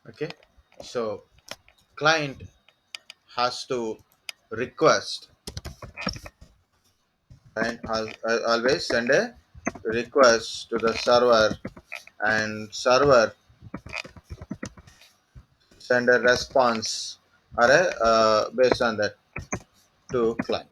Okay, so client has to request, and always send a request to the server, and server send a response or a based on that to client.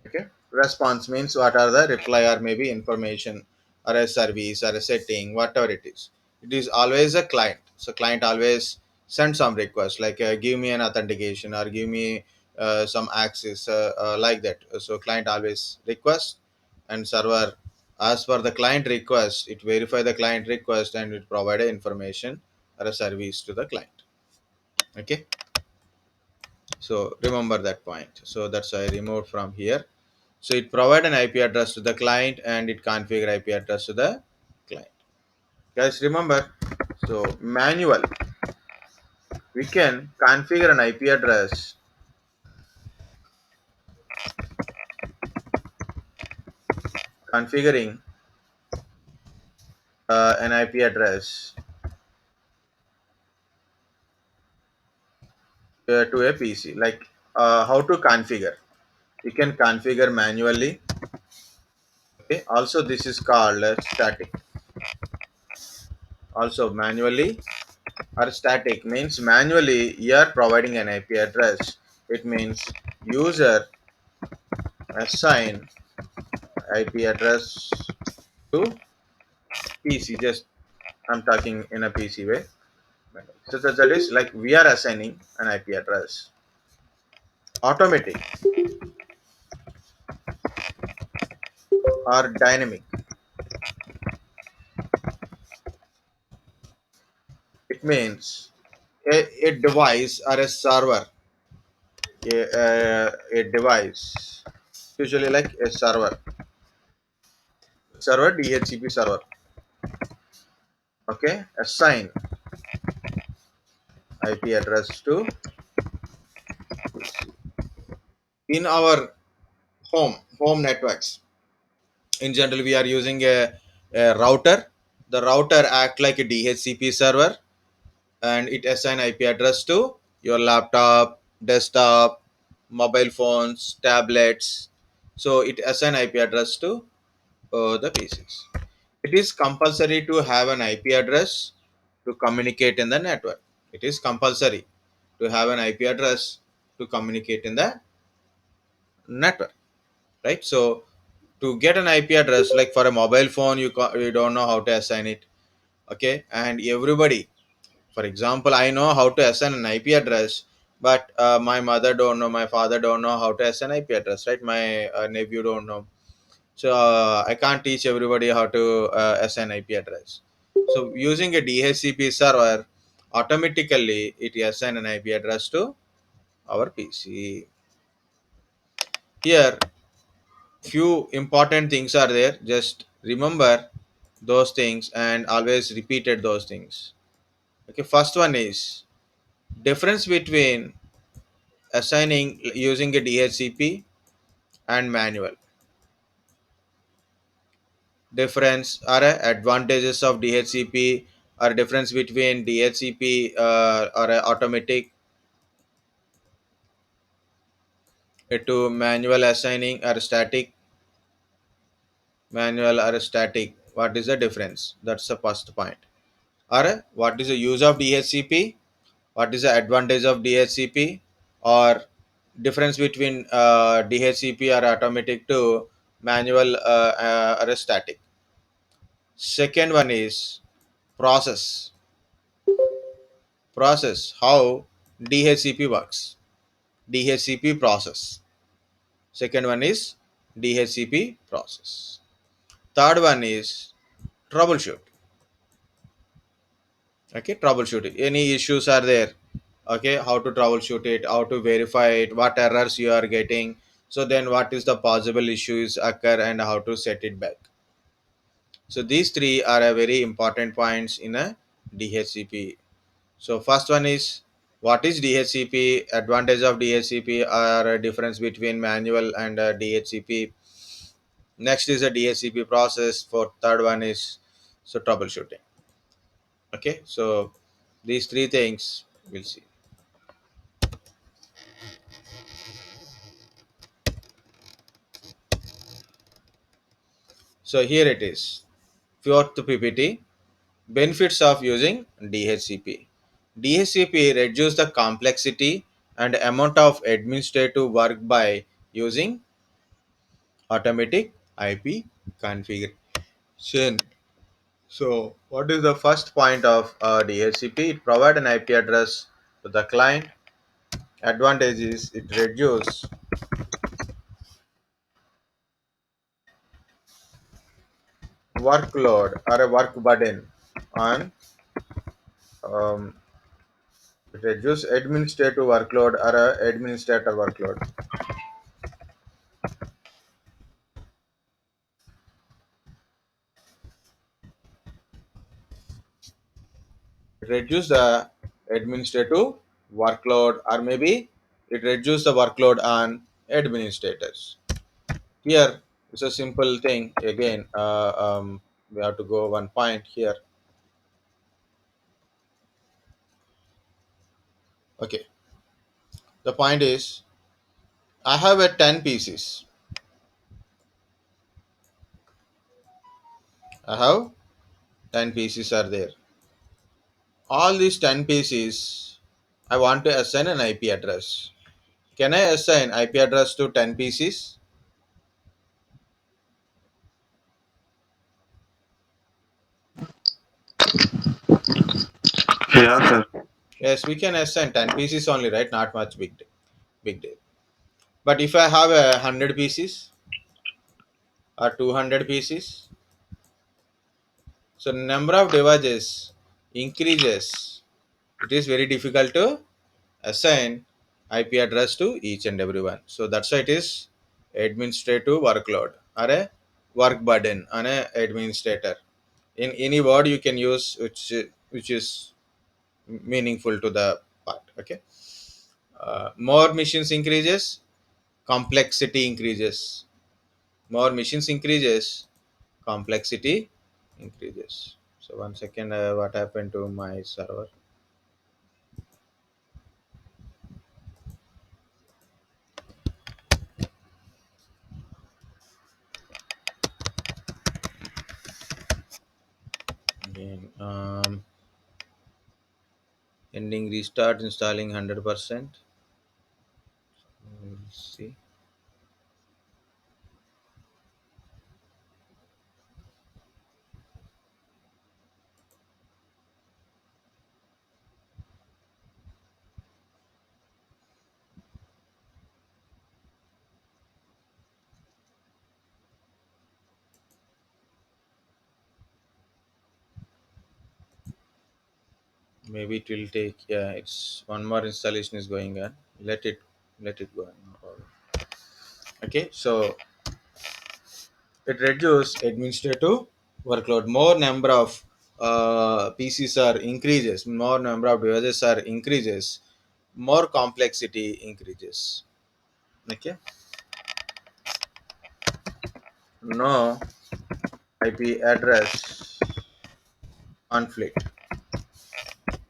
Okay, response means what are the reply or maybe information or a service or a setting, whatever it is. It is always a client. So client always send some request like give me an authentication or give me some access like that. So client always request, and server as per the client request, it verify the client request and it provide a information or a service to the client. Okay, so remember that point. So that's why I removed from here. So it provide an IP address to the client and it configure IP address to the client. Guys, remember, so manual, we can configure an IP address, configuring an IP address to a PC. Like how to configure? You can configure manually. Okay. Also, this is called static. Also, manually or static means manually you are providing an IP address. It means user assign IP address to PC. Just I'm talking in a PC way. So that is like we are assigning an IP address. Automatic or dynamic. It means a device or a server, a device, usually like a server DHCP server. Okay, assign IP address to in our home networks. In general, we are using a router. The router act like a DHCP server, and it assign IP address to your laptop, desktop, mobile phones, tablets. So it assign IP address to the PCs. It is compulsory to have an IP address to communicate in the network. It is compulsory to have an IP address to communicate in the network, right? So to get an IP address, like for a mobile phone, you don't know how to assign it. Okay, and everybody, for example, I know how to assign an IP address, but my mother don't know, my father don't know how to assign IP address, right? My nephew don't know. So I can't teach everybody how to assign IP address. So using a DHCP server, automatically it assign an IP address to our PC. Here, few important things are there. Just remember those things and always repeated those things. Okay, first one is difference between assigning using a DHCP and manual. Difference or advantages of DHCP, or difference between DHCP or automatic to manual assigning or static. Manual or static, what is the difference? That's the first point. Or what is the use of DHCP, what is the advantage of DHCP, or difference between DHCP or automatic to manual or static. Second one is process. Process, how DHCP works. DHCP process. Second one is DHCP process. Third one is troubleshoot. Okay, troubleshooting. Any issues are there? Okay, how to troubleshoot it, how to verify it, what errors you are getting. So then what is the possible issues occur and how to set it back. So these three are a very important points in a DHCP. So first one is what is DHCP, advantage of DHCP, or a difference between manual and DHCP. Next is a DHCP process. For third one is so troubleshooting. Okay, so these three things we'll see. So here it is. Fourth PPT, benefits of using DHCP. DHCP reduce the complexity and amount of administrative work by using automatic IP configuration. So, what is the first point of DHCP? It provide an IP address to the client. Advantage is it reduce workload or a work burden on um, it reduce administrative workload or a administrator workload. It reduce the administrative workload, or maybe it reduce the workload on administrators. Here it's a simple thing. Again, we have to go one point here. Okay, the point is I have a 10 pieces. I have 10 pieces are there. All these 10 pieces, I want to assign an IP address. Can I assign IP address to 10 pieces? Yeah, sir. Yes, we can assign 10 pieces only, right? Not much big deal. But if I have a 100 pieces or 200 pieces, so number of devices increases. It is very difficult to assign IP address to each and everyone. So that's why it is administrative workload or a work burden on a administrator. In any word you can use which is meaningful to the part. Okay. More machines increases, complexity increases. More machines increases, complexity increases. So one second, what happened to my server? Again, ending restart, installing 100%. See, maybe it will take. Yeah, it's one more installation is going on. Let it go on. No problem. Okay, so it reduces administrative workload. More number of PCs are increases. More number of devices are increases. More complexity increases. Okay. No IP address conflict.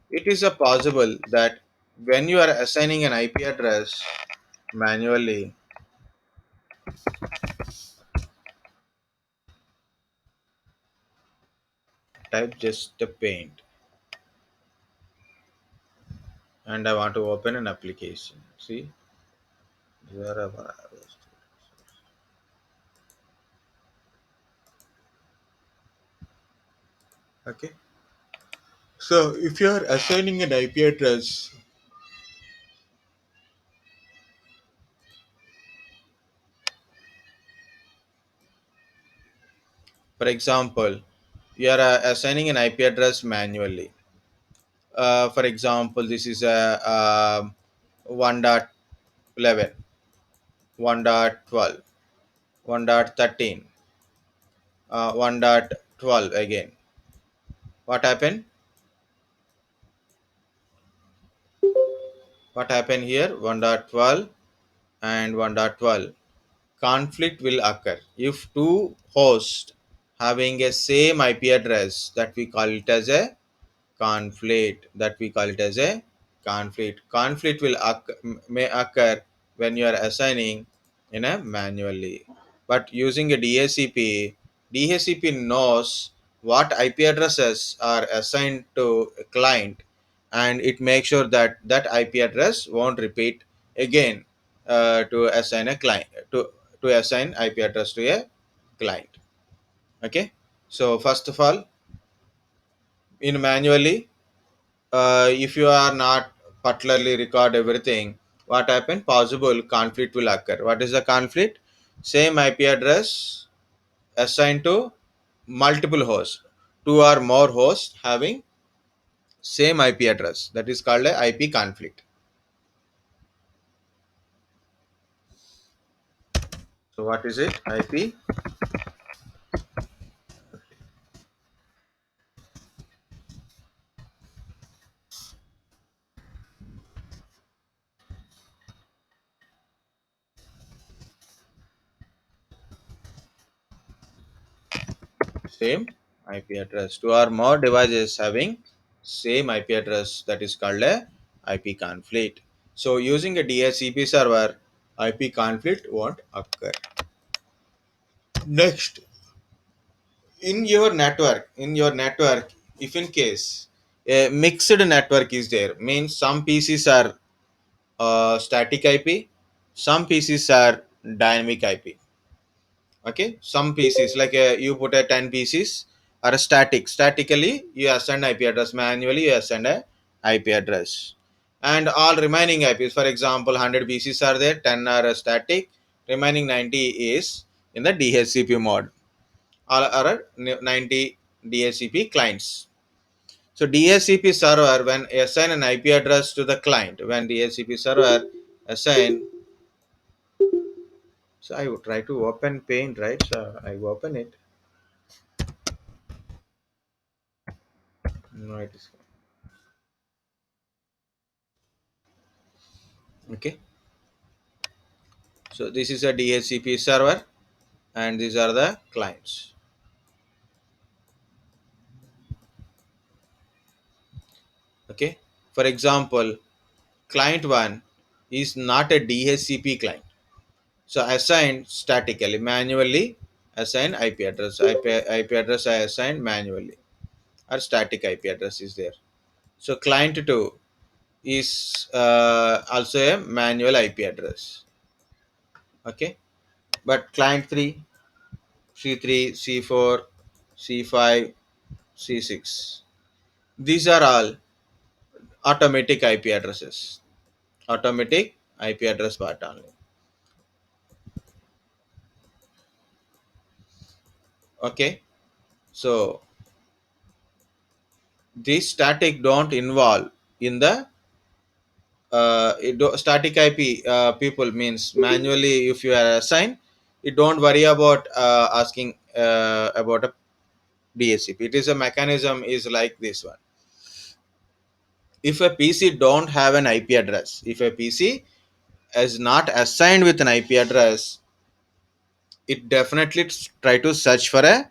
It is a possible that when you are assigning an IP address manually, type just the paint, and I want to open an application. See, okay. So if you are assigning an IP address, for example, you are assigning an IP address manually. For example, this is a 1.11, 1.12, 1.13, 1.12 again. What happened? What happened here? 1.12 and 1.12. Conflict will occur if two hosts having a same IP address, that we call it as a conflict, that we call it as a conflict will may occur when you are assigning in a manually, but using a DHCP knows what IP addresses are assigned to a client, and it makes sure that that IP address won't repeat again, to assign a client to assign IP address to a client. Okay, so first of all, in manually, if you are not particularly record everything, what happen, possible conflict will occur. What is the conflict? Same IP address assigned to multiple hosts, two or more hosts having same IP address, that is called a IP conflict. So what is it? IP, same IP address, two or more devices having same IP address, that is called a IP conflict. So using a DHCP server, IP conflict won't occur. Next, in your network, if in case a mixed network is there, means some PCs are static IP, some PCs are dynamic IP. Okay, some PCs like you put a 10 PCs are statically you assign IP address, manually you assign a IP address, and all remaining IPs, for example 100 PCs are there, 10 are static, remaining 90 is in the DHCP mode, all are 90 DHCP clients. So DHCP server, when assign an IP address to the client, when DHCP server assign, so I would try to open Paint, right? So I open it. No, it is okay. So this is a DHCP server, and these are the clients. Okay. For example, client one is not a DHCP client. So assign statically, manually assign IP address. IP address I assign manually, or static IP address is there. So client 2 is also a manual IP address. Okay, but client 3, C3, C4, C5, C6, these are all automatic IP addresses. Automatic IP address part only. Okay, so these static don't involve in the static IP people, means manually if you are assigned, you don't worry about asking about a DHCP. It is a mechanism is like this one. If a PC don't have an IP address, if a PC is not assigned with an IP address, it definitely try to search for a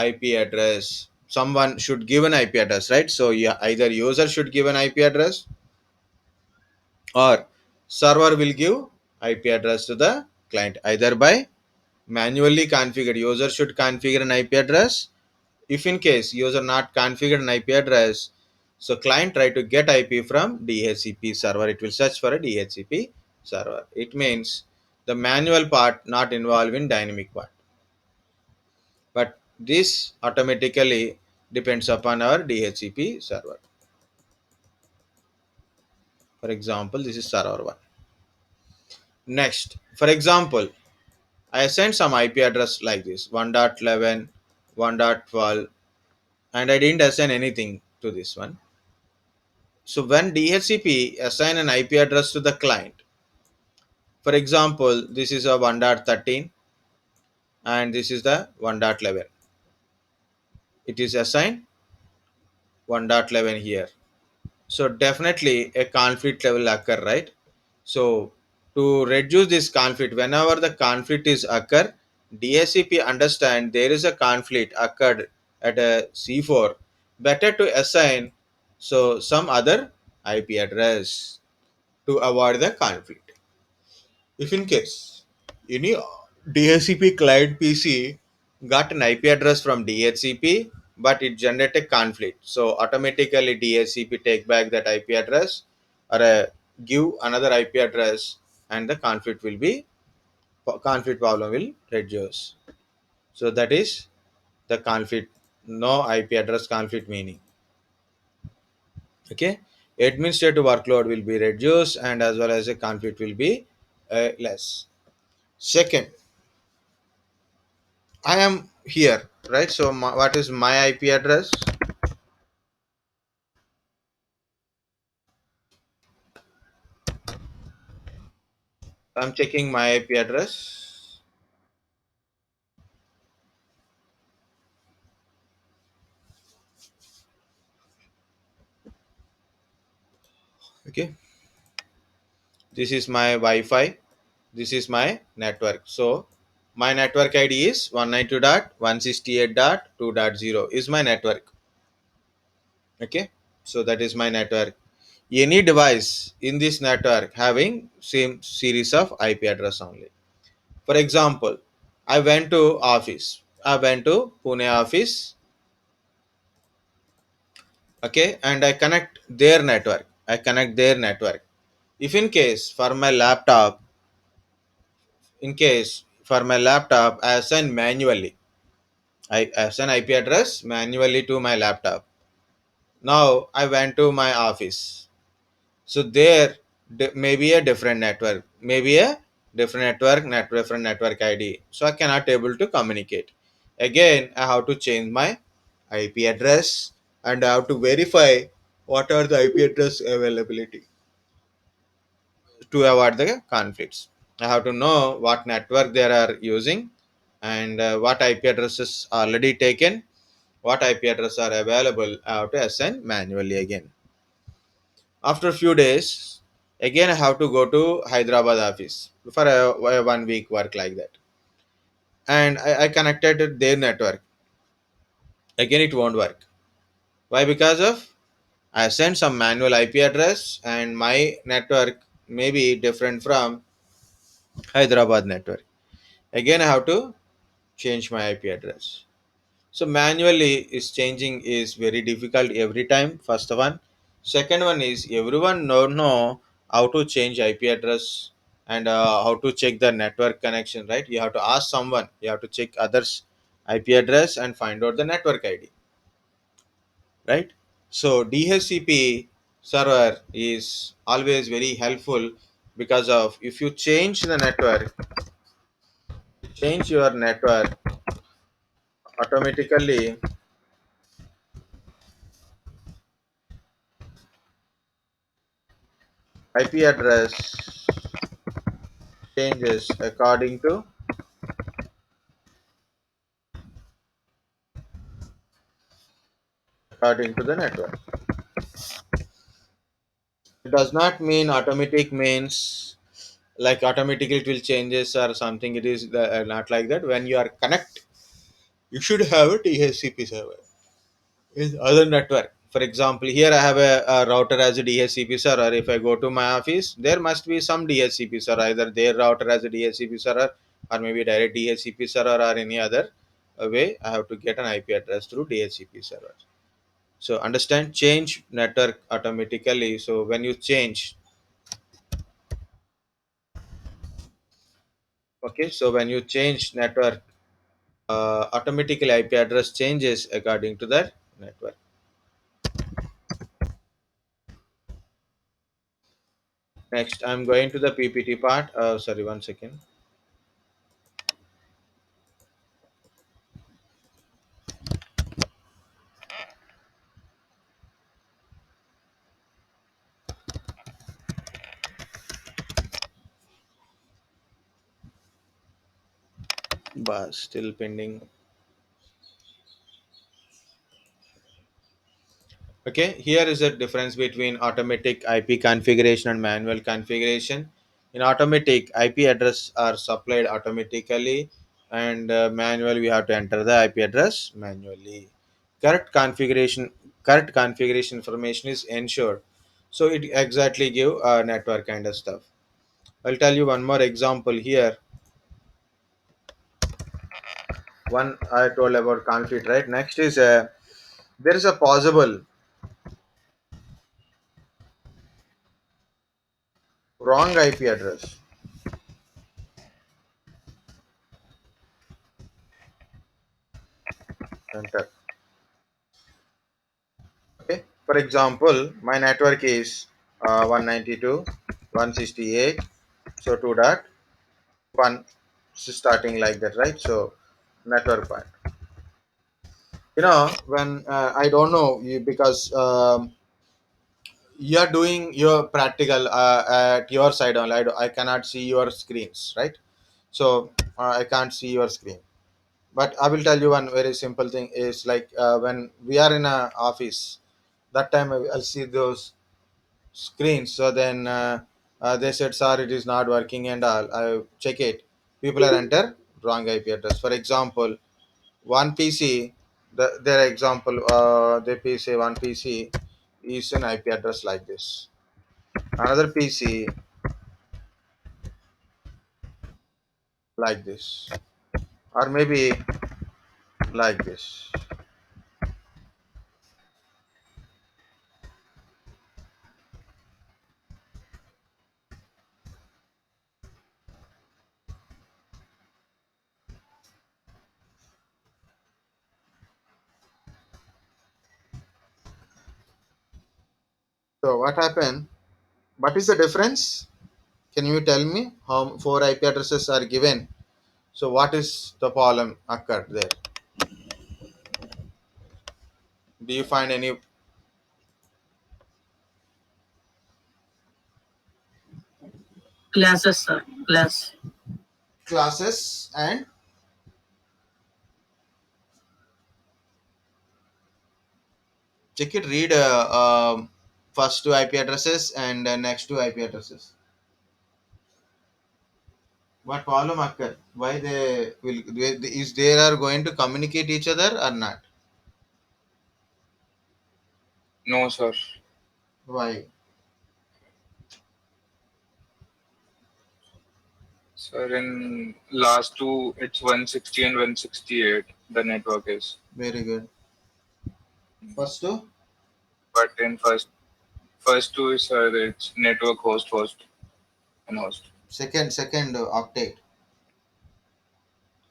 IP address. Someone should give an IP address, right? So yeah, either user should give an IP address, or server will give IP address to the client, either by manually configured. User should configure an IP address. If in case user not configured an IP address, so client try to get IP from DHCP server. It will search for a DHCP server. It means the manual part not involved in dynamic part, but this automatically depends upon our DHCP server. For example, this is server one. Next, for example, I sent some IP address like this 1.11, 1.12, and I didn't assign anything to this one. So when DHCP assign an IP address to the client, for example, this is a 1.13 and this is the 1.11. It is assigned 1.11 here. So definitely a conflict will occur, right? So to reduce this conflict, whenever the conflict is occur, DHCP understand there is a conflict occurred at a C4. better to assign so some other IP address to avoid the conflict. If in case any DHCP client PC got an IP address from DHCP, but it generated conflict, so automatically DHCP take back that IP address or give another IP address, and the conflict problem will reduce. So that is the conflict, no IP address conflict meaning. Okay, administrative workload will be reduced, and as well as the conflict will be less. Second, I am here, right? So what is my IP address? I'm checking my IP address. Okay, this is my Wi-Fi. This is my network. So my network ID is 192.168.2.0 is my network. Okay, so that is my network. Any device in this network having same series of IP address only. For example, I went to office. I went to Pune office. Okay, and I connect their network. I connect their network. If in case for my laptop, in case for my laptop, I assign manually. I assign IP address manually to my laptop. Now I went to my office. So there may be a different network, maybe a different network ID. So I cannot able to communicate. Again, I have to change my IP address, and I have to verify what are the IP address availability to avoid the conflicts. I have to know what network they are using, and what IP addresses already taken, what IP address are available. I have to assign manually again. After a few days, again I have to go to Hyderabad office for a 1 week work like that. And I connected to their network. Again, it won't work. Why? Because of I sent some manual IP address, and my network may be different from Hyderabad network. Again, I have to change my IP address. So manually is changing is very difficult every time. First one, second one is everyone know how to change IP address, and how to check the network connection. Right? You have to ask someone. You have to check others' IP address and find out the network ID. Right? So DHCP server is always very helpful because of if you change the network, change your network automatically IP address changes according to the network. It does not mean automatic means like automatically it will changes or something. It is not like that. When you are connect, you should have a DHCP server. Is other network. For example, here I have a router as a DHCP server. If I go to my office, there must be some DHCP server, either their router as a DHCP server, or maybe direct DHCP server, or any other way. I have to get an IP address through DHCP server. So understand, change network automatically. So when you change, okay, so when you change network, automatically IP address changes according to that network. Next, I'm going to the PPT part. Sorry, 1 second. But still pending. Okay, here is the difference between automatic IP configuration and manual configuration. In automatic, IP address are supplied automatically, and manual we have to enter the IP address manually. Correct configuration information is ensured, so it exactly give network kind of stuff. I'll tell you one more example here. One I told about conflict, right? Next is there is a possible wrong IP address. Enter. Okay. For example, my network is 192.168. So 2 dot 1 starting like that, right? So network part. When I don't know you, because you're doing your practical at your side only. I cannot see your screens, right? So I can't see your screen. But I will tell you one very simple thing is like when we are in a office, that time I'll see those screens. So then they said, "Sir, it is not working," and I check it. People are enter wrong IP address. For example, one PC, their example, they say one PC is an IP address like this. Another PC like this, or maybe like this. So what happened? What is the difference? Can you tell me how four IP addresses are given? So what is the problem occurred there? Do you find any Classes, sir. Class. classes and check it? Read first two IP addresses and next two IP addresses. What problem occur? Why they will? Is they are going to communicate each other or not? No, sir. Why? Sir, in last two, it's 160 and 168. The network is, Very good. First two, but in first two is sir, it's network host and host. second octet.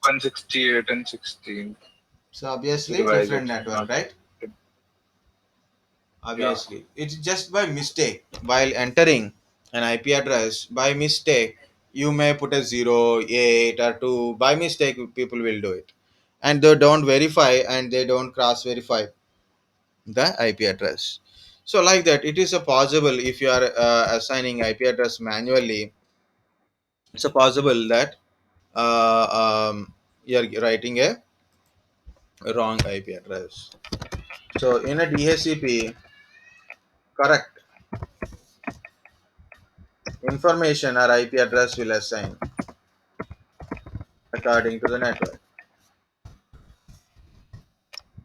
168 and 16 So obviously divide different it. network, Not right? yeah. Obviously, it's just by mistake. While entering an IP address, by mistake, you may put a 0, 8, or 2. By mistake, people will do it. And they don't verify and they don't cross verify the IP address. So, like that, it is a possible if you are assigning IP address manually, it's a possible that you are writing a wrong IP address. So, in a DHCP, correct information or IP address will assign according to the network.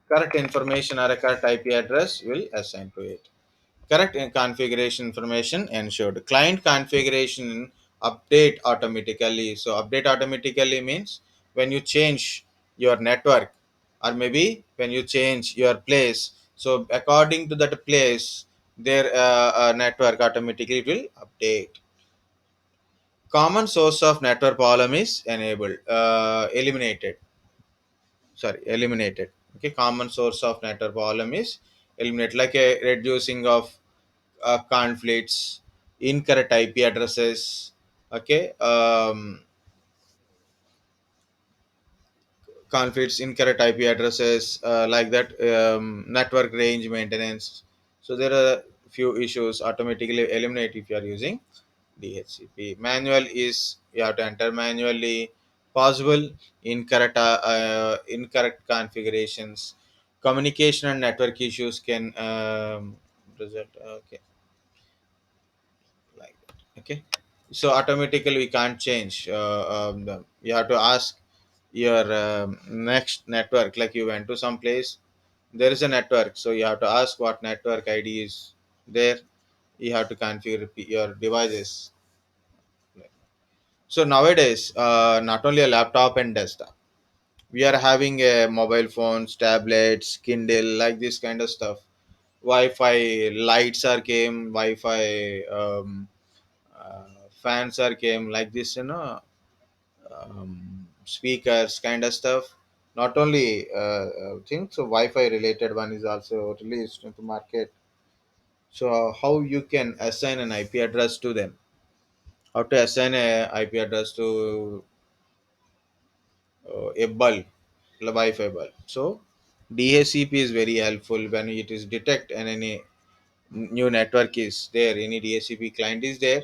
Correct information or a correct IP address will assign to it. Correct configuration information ensured. Client configuration update automatically. So update automatically means when you change your network or maybe when you change your place. So according to that place, their network automatically will update. Common source of network problem is enabled, eliminated. Sorry, eliminated. Okay, common source of network problem is eliminated, like a reducing of conflicts, incorrect IP addresses. Okay, conflicts, incorrect IP addresses, like that, network range maintenance. So there are few issues automatically eliminate if you are using DHCP. Manual is you have to enter manually. Possible incorrect configurations, communication and network issues can result. Okay, like that. Okay, so automatically we can't change. You have to ask your next network. Like you went to some place, there is a network, so you have to ask what network id is there. You have to configure your devices. So nowadays, not only a laptop and desktop, we are having mobile phones, tablets, Kindle, like this kind of stuff. Wi-Fi lights are came, Wi-Fi fans are came, like this, speakers kind of stuff. Not only things, so Wi-Fi related one is also released into market. So how you can assign an IP address to them? How to assign a IP address to a bulb, the Wi-Fi bulb. So DHCP is very helpful when it is detect and any new network is there, any DHCP client is there.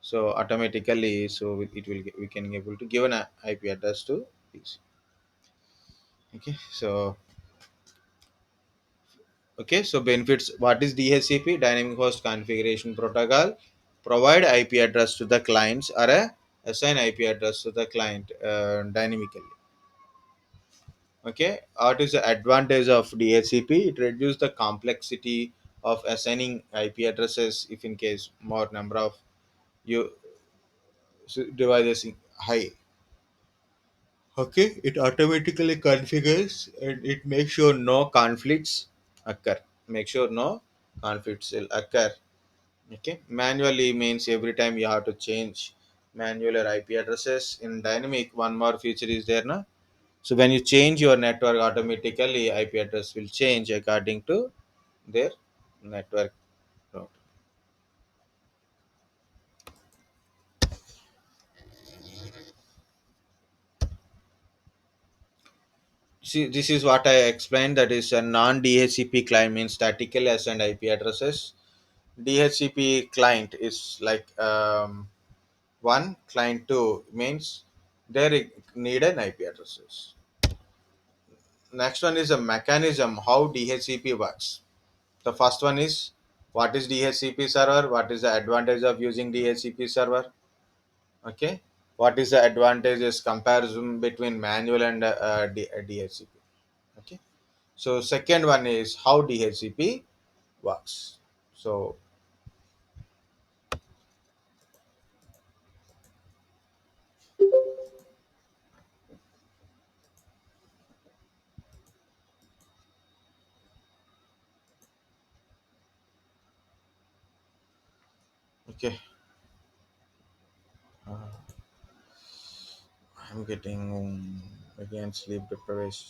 So automatically, so it will we can able to give an IP address to this. Okay, so benefits. What is DHCP? Dynamic Host Configuration Protocol. Provide IP address to the clients or assign IP address to the client dynamically. Okay, what is the advantage of DHCP? It reduces the complexity of assigning IP addresses if in case more number of you devices high. Okay, it automatically configures and it makes sure no conflicts occur. Make sure no conflicts will occur. Okay, manually means every time you have to change manual or IP addresses. In dynamic, one more feature is there, na? So when you change your network, automatically IP address will change according to their network route. See, this is what I explained. That is a non-DHCP client means statically assigned IP addresses. DHCP client is like one, client two means they need an IP addresses. Next one is a mechanism how DHCP works. The first one is what is DHCP server, what is the advantage of using DHCP server. Okay, what is the advantages comparison between manual and DHCP. Okay, so second one is how DHCP works. So okay, I'm getting again sleep deprivation.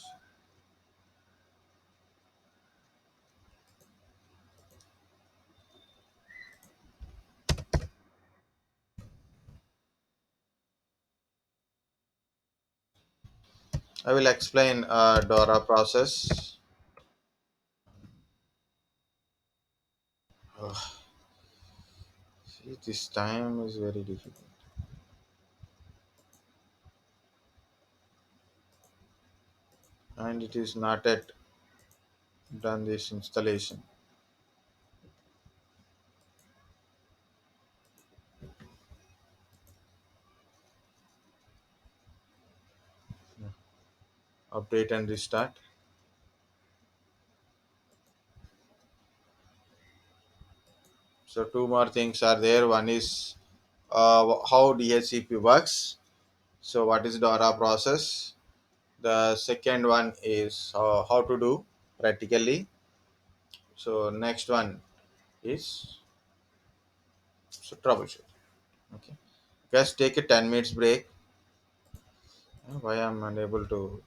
I will explain DORA process. Ugh, see, this time is very difficult, and it is not yet done this installation. Update and restart. So two more things are there. One is how DHCP works. So what is DORA process? The second one is how to do practically. So next one is so troubleshoot. Okay, guys, take a 10 minutes break. Why I'm unable to?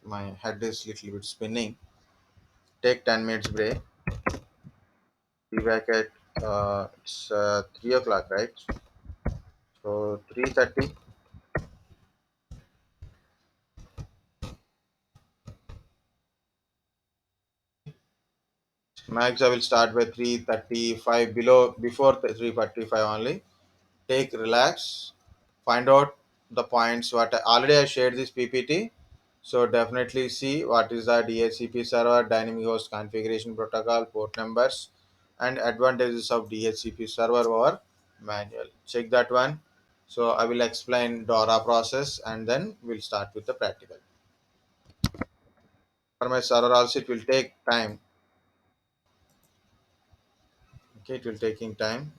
My head is little bit spinning. Take 10 minutes break. Be back at it's 3 o'clock, right? So 3:30. Max, I will start by 3:35 below before 3:45 only. Take relax, find out the points what already I shared this PPT. So definitely see what is the DHCP server, dynamic host configuration protocol, port numbers, and advantages of DHCP server over manual. Check that one. So I will explain DORA process and then we'll start with the practical. for my server also it will take time. Okay, it will taking time.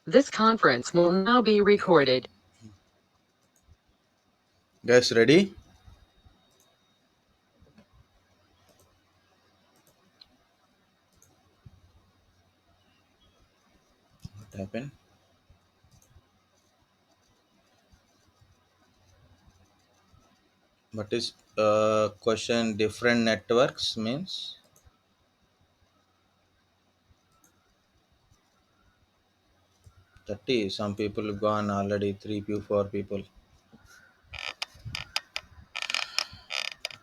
This conference will now be recorded. Guys, ready? What happened? What is question? Different networks means 30. Some people gone already. 3 people, 4 people.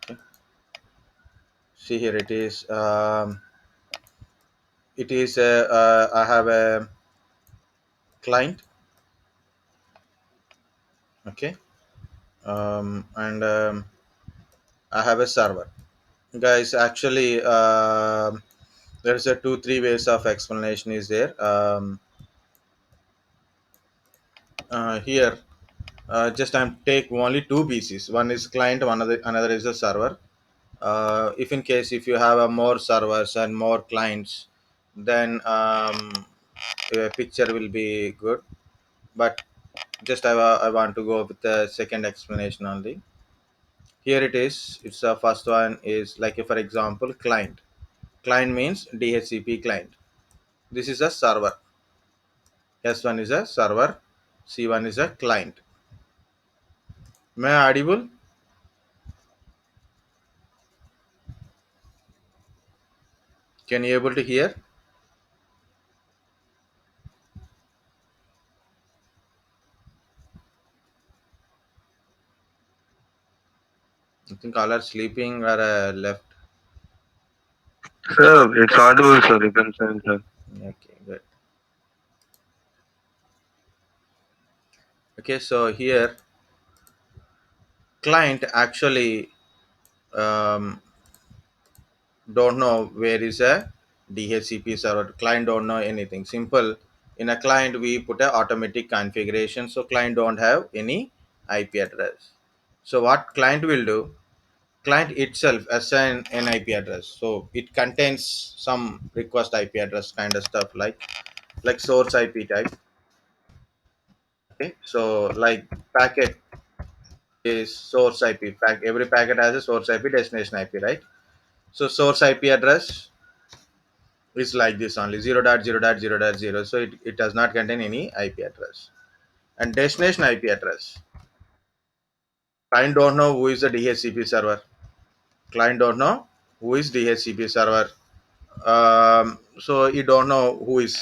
Okay. See here it is. It is. I have a client. Okay. And I have a server. Guys, actually, there's a 2 3 ways of explanation is there. Here, just I'm take only two pieces. One is client, one other another is a server. If in case if you have more servers and more clients, then a picture will be good. But just I want to go with the second explanation only. Here it is. It's the first one is like for example client. Client means DHCP client. This is a server. S1 is a server. C1 is a client. Am I audible? Can you able to hear? I think all are sleeping or left. Sir, it's audible, sir. You can send, sir. Okay, good. Okay, so here client actually um, don't know where is a DHCP server. Client don't know anything. Simple. In a client, we put a automatic configuration, so client don't have any IP address. So what client will do? Client itself assign an IP address. So it contains some request IP address kind of stuff like source IP type. Okay, so like packet is source IP. Every packet has a source IP, destination IP, right? So source IP address is like this only 0.0.0.0. So it does not contain any IP address. And destination IP address. Client don't know who is the DHCP server. Client don't know who is DHCP server. So you don't know who is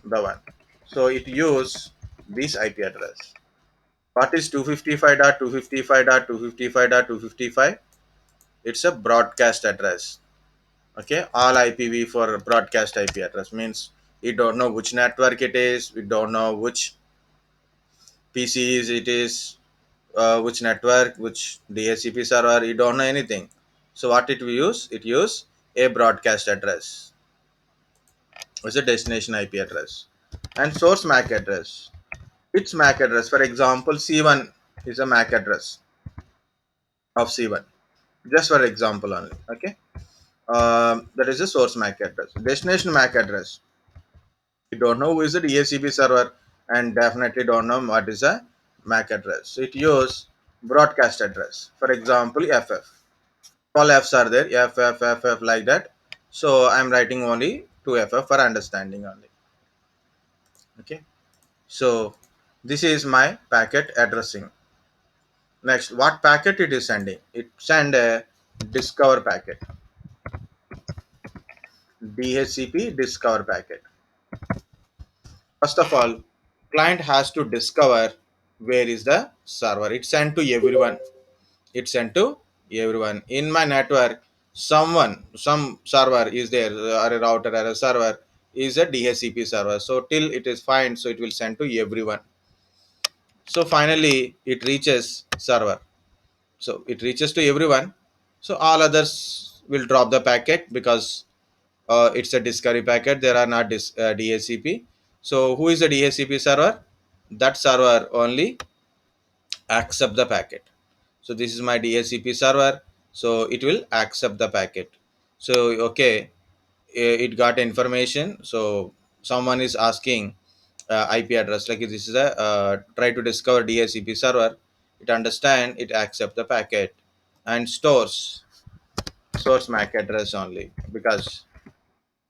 the one. So it use this IP address. What is 255.255.255.255? It's a broadcast address. Okay, all IPv for broadcast IP address means we don't know which network it is, we don't know which PC is it is, which network, which DHCP server, you don't know anything. So what it will use? It use a broadcast address as a destination IP address and source MAC address. Its MAC address, for example, C1 is a MAC address of C1. Just for example only. Okay, that is a source MAC address. Destination MAC address. You don't know who is the DHCP server and definitely don't know what is a MAC address. So it use broadcast address. For example, FF. All F's are there, FF like that. So I'm writing only 2FF for understanding only. Okay. So this is my packet addressing. Next, what packet it is sending? It send a discover packet. DHCP discover packet. First of all, client has to discover where is the server. It's sent to everyone. It's sent to everyone. In my network, some server is there, or a router or a server is a DHCP server. So till it is fine, so it will send to everyone. So finally, it reaches server. So it reaches to everyone. So all others will drop the packet because it's a discovery packet. There are not DHCP. So who is the DHCP server? That server only accept the packet. So this is my DHCP server, so it will accept the packet. So okay, it got information. So someone is asking IP address, like this is a try to discover DHCP server. It understand, it accept the packet and stores MAC address only, because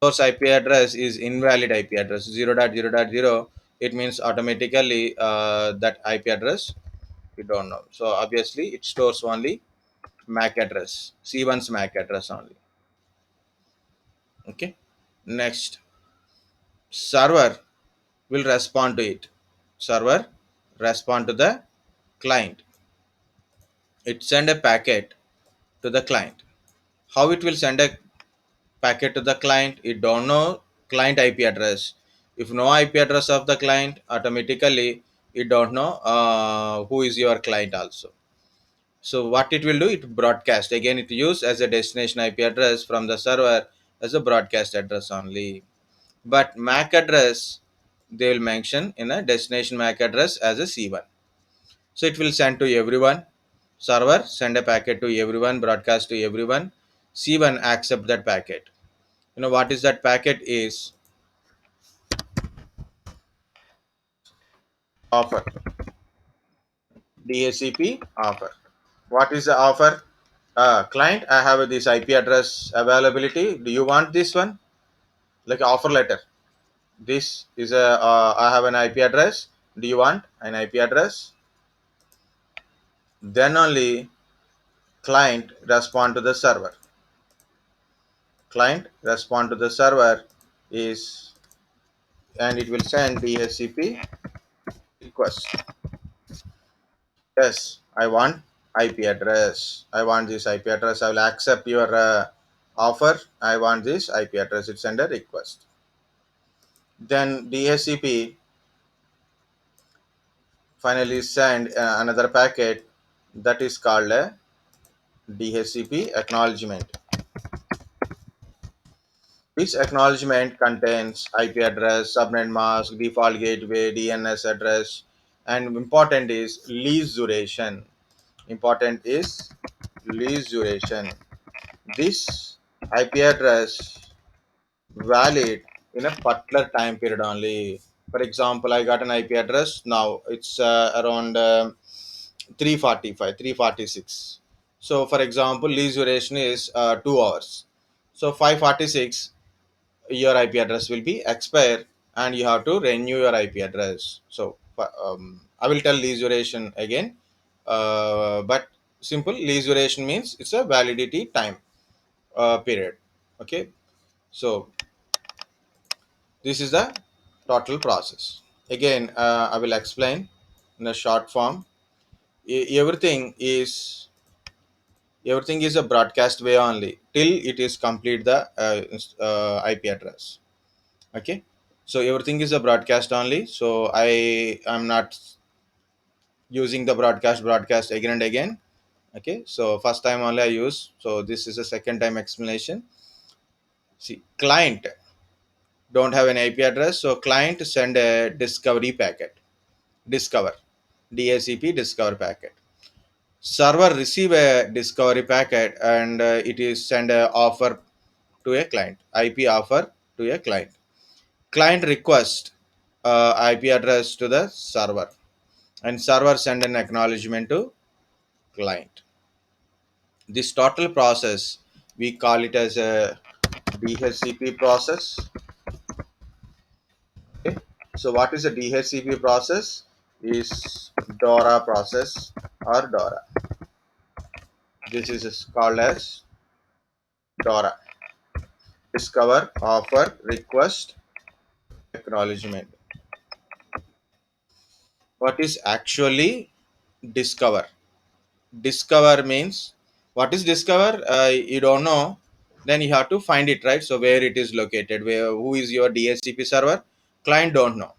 source IP address is invalid IP address 0.0.0. It means automatically that IP address we don't know. So obviously it stores only MAC address, C1's MAC address only. Okay. Next, server will respond to it. Server respond to the client. It send a packet to the client. How it will send a packet to the client? It don't know client IP address. If no IP address of the client, automatically it don't know who is your client also. So what it will do, it broadcast again, it use as a destination IP address from the server as a broadcast address only. But MAC address they will mention in a destination MAC address as a C1. So it will send to everyone. Server send a packet to everyone, broadcast to everyone. C1 accept that packet. You know what is that packet is? Offer. DHCP offer. What is the offer? Client, I have this IP address availability. Do you want this one? Like offer letter. This is a I have an IP address. Do you want an IP address? Then only client respond to the server. Client respond to the server is, and it will send DHCP request. Yes, I want IP address. I want this IP address. I will accept your offer. I want this IP address. It send a request. Then DHCP finally send another packet that is called a DHCP acknowledgement. This acknowledgement contains IP address, subnet mask, default gateway, DNS address, and important is lease duration. Important is lease duration. This IP address valid in a particular time period only. For example, I got an IP address now. It's around 345, 346. So, for example, lease duration is 2 hours. So, 546 your IP address will be expire and you have to renew your IP address. So I will tell lease duration again, but simple lease duration means it's a validity time period. Okay, so this is the total process. Again, I will explain in a short form. Everything is a broadcast way only till it is complete the IP address. Okay, so everything is a broadcast only, so I am not using the broadcast again and again. Okay, so first time only I use, so this is a second time explanation. See, client don't have an IP address, so client send a discovery packet. Discover, DHCP discover packet. Server receive a discovery packet and it is send a offer to a client, IP offer to a client. Client request IP address to the server, and server send an acknowledgement to client. This total process we call it as a DHCP process. Okay. So what is a DHCP process? Is DORA process or DORA. This is called as DORA. Discover, offer, request, acknowledgement. What is actually discover? Discover means, what is discover? You don't know, then you have to find it, right? So where it is located, where, who is your DHCP server? Client don't know.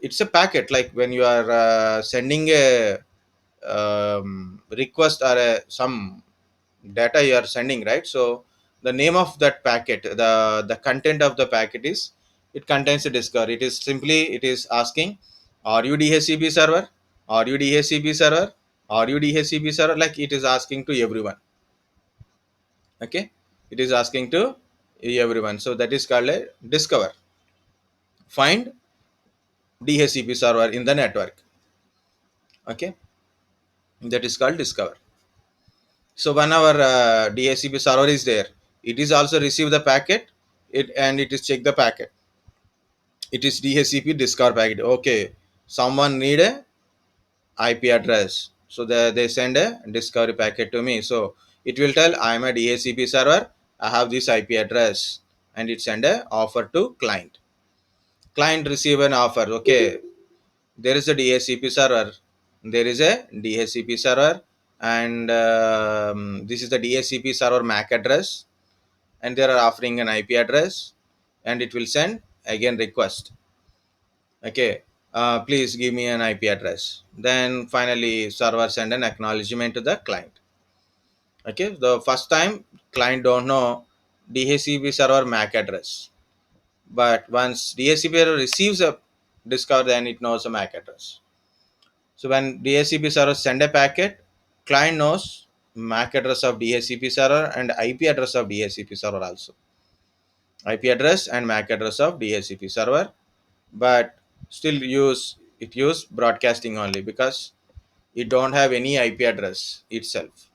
It's a packet, like when you are sending a request or some data you are sending, right? So the name of that packet, the content of the packet is it contains a discover. It is simply, it is asking, are you DHCP server? Are you DHCP server? Are you DHCP server? Like it is asking to everyone. Okay, it is asking to everyone. So that is called a discover. Find DHCP server in the network. Okay, that is called discover. So when our DHCP server is there, it is also receive the packet, and it is check the packet. It is DHCP discover packet. Okay, someone need a IP address, so they send a discovery packet to me. So it will tell I am a DHCP server, I have this IP address, and it send a offer to client. Client receive an offer. Okay, there is a DHCP server, there is a DHCP server, and this is the DHCP server MAC address, and they are offering an IP address, and it will send again request. Okay, please give me an IP address. Then finally server send an acknowledgement to the client. Okay, the first time client don't know DHCP server MAC address, but once DHCP server receives a discover, then it knows a MAC address. So when DHCP server send a packet, client knows MAC address of DHCP server and IP address of DHCP server also. IP address and MAC address of DHCP server, but still use broadcasting only, because it don't have any IP address itself.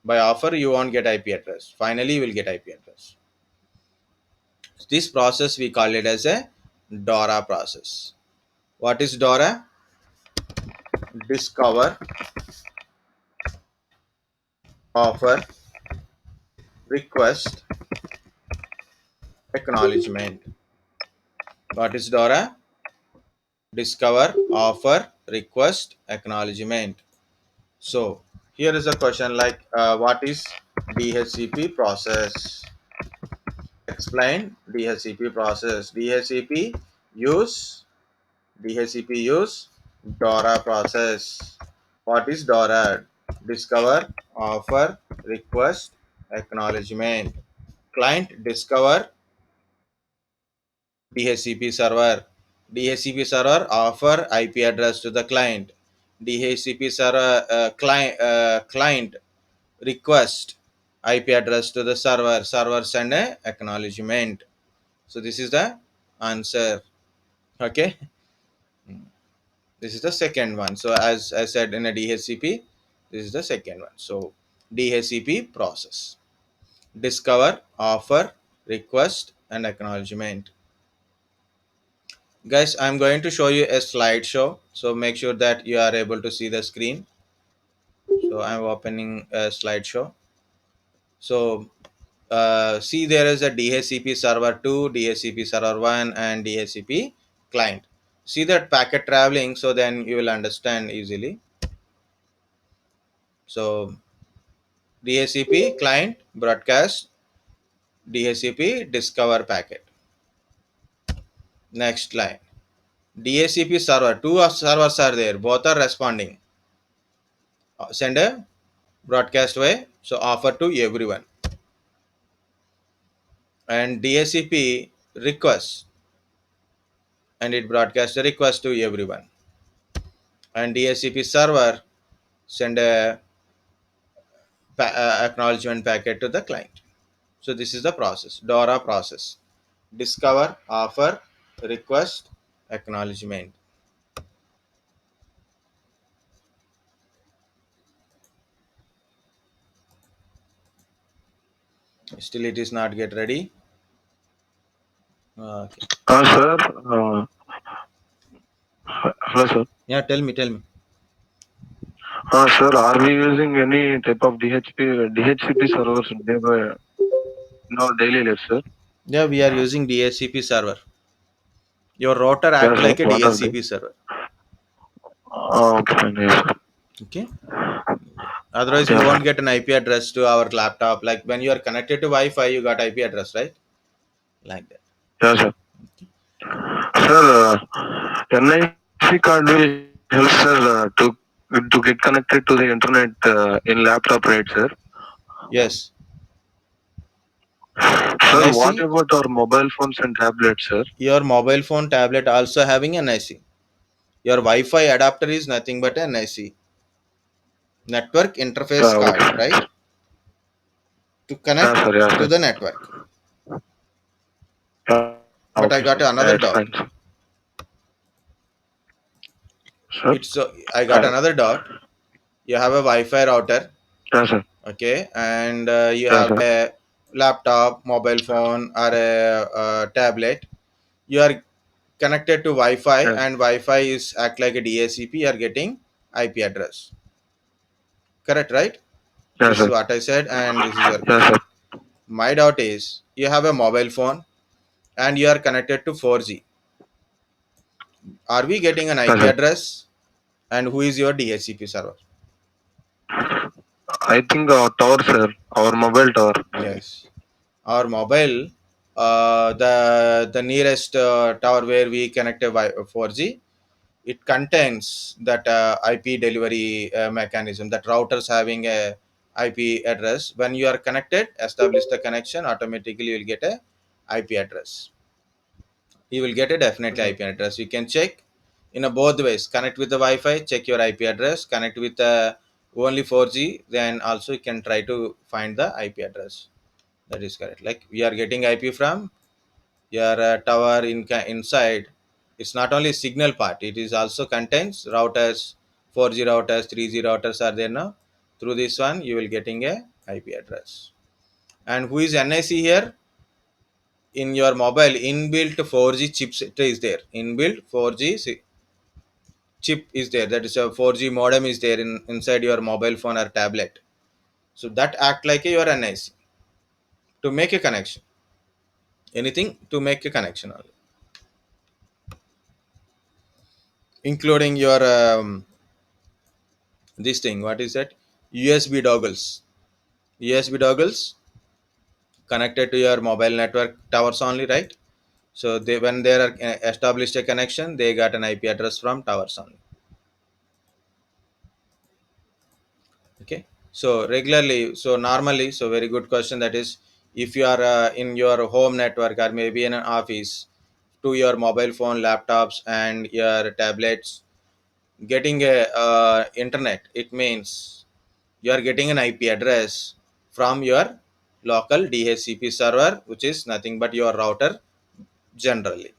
By offer you won't get IP address. Finally you will get IP address. This process we call it as a DORA process. What is DORA? Discover, offer, request, acknowledgement. What is DORA? Discover, offer, request, acknowledgement. So here is a question like, what is DHCP process? Explain DHCP process. DHCP use DORA process. What is DORA? Discover, offer, request, acknowledgement. Client discover DHCP server. DHCP server offer IP address to the client. DHCP server client request IP address to the server. Server send a acknowledgement. So this is the answer. Okay, this is the second one. So as I said in a DHCP, this is the second one. So DHCP process: discover, offer, request, and acknowledgement. Guys, I'm going to show you a slideshow, so make sure that you are able to see the screen. So I'm opening a slideshow. So see, there is a DHCP server 2, DHCP server 1, and DHCP client. See that packet traveling, so then you will understand easily. So DHCP client broadcast, DHCP discover packet. Next line, DHCP server, two servers are there, both are responding. Send a broadcast way, so offer to everyone. And DHCP request, and it broadcasts a request to everyone. And DHCP server send a acknowledgement packet to the client. So this is the process, DORA process: discover, offer, request, acknowledgement. Still it is not get ready. Okay. Sir. Hello, sir. Yeah, tell me. Sir, are we using any type of DHCP servers in our daily life, sir? Yeah, we are using DHCP server. Your router act Yes, sir. like a What are they? DHCP server. Okay, fine. Yes, sir. Okay. Otherwise, you Yes, won't sir. get an IP address to our laptop. Like when you are connected to Wi-Fi, you got IP address, right? Like that. Yes, sir. Sir, NIC card will help, sir, to get connected to the internet in laptop, right, sir? Yes. Sir, what NIC. about our mobile phones and tablets, sir? Your mobile phone tablet also having NIC. Your Wi-Fi adapter is nothing but NIC, network interface card, Okay. right? To Yeah, connect sir. Yeah, to sir. the network. Yeah, But I okay, got sir. Yeah, another it's doubt. fine, sir. Sir? It's I got another doubt. You have a Wi-Fi router, Yeah, sir. okay, and you Yeah, have sir. a laptop, mobile phone, or a tablet. You are connected to Wi-Fi, Yeah, and Wi-Fi is act like a DHCP. You are getting IP address. Correct, right? yeah, This is sir. what I said, and this is your Yeah, question. sir. My doubt is you have a mobile phone and you are connected to 4G. Are we getting an Yeah, IP sir. address? And who is your DHCP server? I think our tower, sir. Our mobile tower. Yes. Our mobile, the nearest tower where we connect a 4G, it contains that IP delivery mechanism. That routers having a IP address. When you are connected, establish the connection. Automatically, you will get a IP address. You will get a definitely IP address. You can check in a both ways. Connect with the Wi-Fi, check your IP address. Connect with only 4G, then also you can try to find the IP address. That is correct. Like we are getting IP from your tower inside. It's not only signal part. It is also contains routers, 4G routers, 3G routers are there now. Through this one, you will getting a IP address. And who is NIC here? In your mobile, inbuilt 4G chipset is there. Inbuilt 4G chip is there. That is a 4G modem is there inside your mobile phone or tablet. So that act like your NIC to make a connection. Anything to make a connection only, including your this thing. What is that? USB dongles. USB dongles connected to your mobile network towers only, right? So they when they are established a connection, they got an IP address from towers only. Okay, so regularly, so normally, so very good question. That is, if you are in your home network or maybe in an office, to your mobile phone, laptops, and your tablets, getting a internet, it means you are getting an IP address from your local DHCP server, which is nothing but your router generally.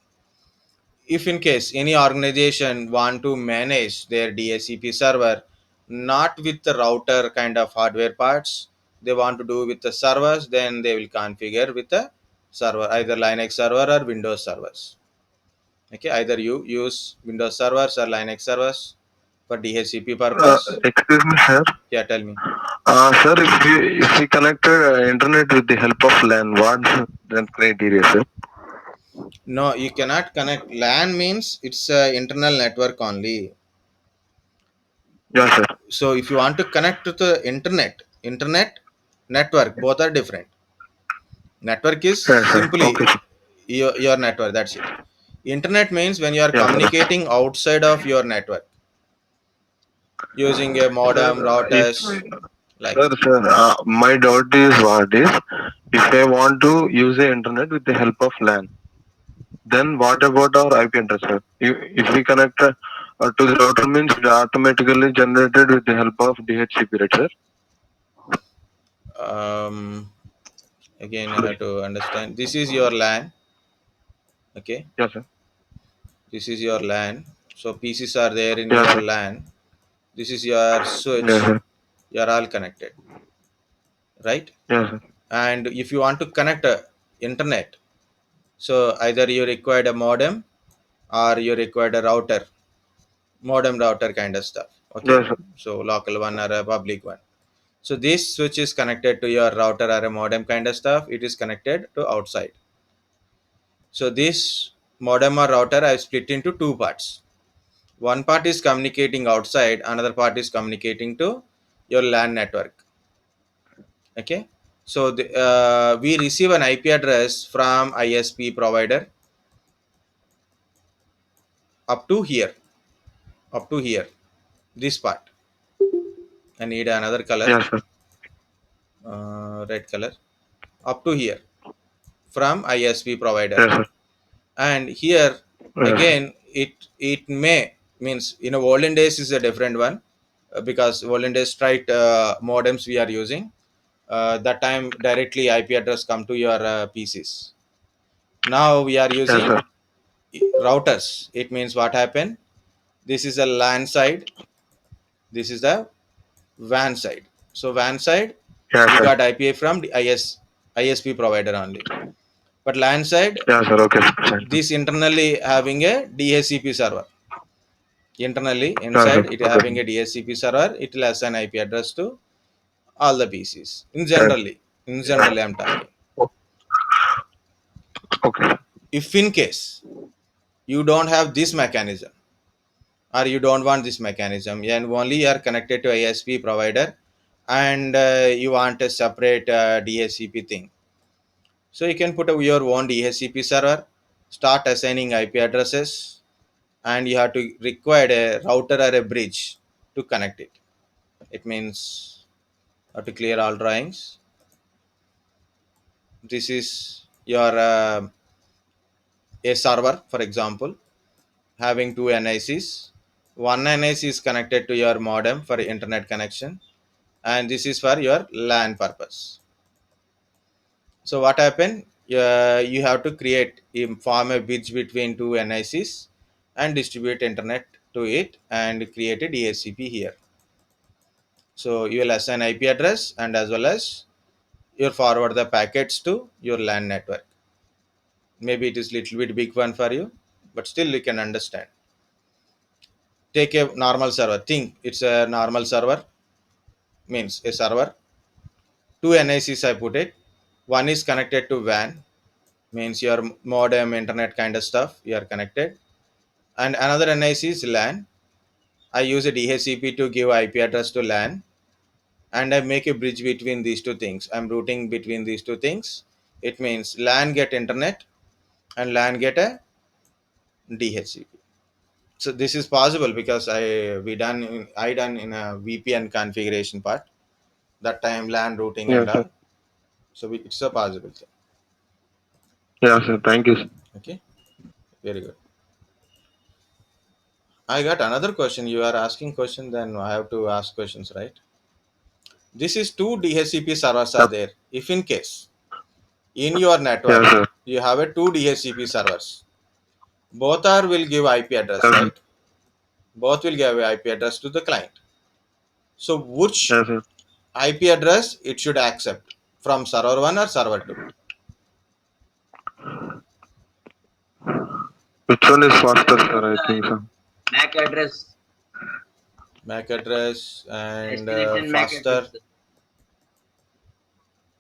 If in case any organization want to manage their DHCP server not with the router kind of hardware parts, they want to do with the servers, then they will configure with the server, either Linux server or Windows servers. Okay, either you use Windows servers or Linux servers for DHCP purpose. Excuse me, sir. Yeah, tell me. Sir, if we connected internet with the help of LAN, what's the criteria, sir? No, you cannot connect. LAN means it's a internal network only. Yeah, sir. So if you want to connect to the internet network, both are different. Network is Yeah, sir. Okay, simply sir. your network, that's it. Internet means when you are Yeah, sir. communicating outside of your network using a Sir, modem if routers like sir, that. sir, my doubt is what is if I want to use the internet with the help of LAN, then what about our IP address, sir? If we connect to the router means it automatically generated with the help of DHCP, right, sir? um, Again I have to understand, this is your LAN. Okay, Yeah, sir. this is your LAN. So PCs are there in Yeah, your sir. LAN. This is your switch. Yeah, sir. You are all connected, right? Yeah, sir. And if you want to connect a internet, so either you required a modem or you required a router, modem router kind of stuff. Okay, Yeah, sir. so local one or a public one. So this switch is connected to your router or a modem kind of stuff. It is connected to outside. So this modem or router I split into two parts. One part is communicating outside, another part is communicating to your LAN network. Okay, so we receive an IP address from ISP provider up to here, up to here, this part. I need another color, Yeah, sir. red color, up to here. from ISP provider. Yes, sir. And here Yes. again it may means in a olden days is a different one, because olden days straight modems we are using, that time directly IP address come to your PCs. Now we are Yes, using sir. routers. It means what happened, this is a LAN side, this is the WAN side. So WAN side Yes, you sir. got IPA from the ISP provider only, but LAN side Yes, sir. Okay, sir. this internally having a DHCP server. Internally Yes, sir. inside it Okay. having a DHCP server, it will assign IP address to all the PCs. Yes. In generally I'm talking. Okay. If in case you don't have this mechanism, or you don't want this mechanism, and only you are connected to ISP provider, and you want a separate DHCP thing, so you can put your own DHCP server, start assigning IP addresses, and you have to require a router or a bridge to connect it. It means to clear all drawings. This is your a server, for example, having two NICs. One NIC is connected to your modem for internet connection, and this is for your LAN purpose. So what happened? You have to form a bridge between two NICs and distribute internet to it and create a DHCP here. So you will assign IP address and as well as you forward the packets to your LAN network. Maybe it is little bit big one for you, but still you can understand. Take a normal server. Think it's a normal server, means a server. Two NICs I put it. One is connected to WAN, means your modem, internet kind of stuff. You are connected, and another NIC is LAN. I use a DHCP to give IP address to LAN, and I make a bridge between these two things. I'm routing between these two things. It means LAN get internet and LAN get a DHCP. So this is possible because I done in a VPN configuration part, that time LAN routing and Yes, sir. all. So it's a possible thing. Yes, sir. Thank you, sir. Okay, very good. I got another question. You are asking question, then I have to ask questions, right? This is two DHCP servers are Yep. there. If in case in your Yes, network sir. you have a two DHCP servers, both are will give IP address, Yes, sir. right? Both will give IP address to the client. So which Yes, sir. IP address it should accept, from server 1 or server 2? Which one is faster, sir? I think so. MAC address, MAC address and destination MAC faster. address.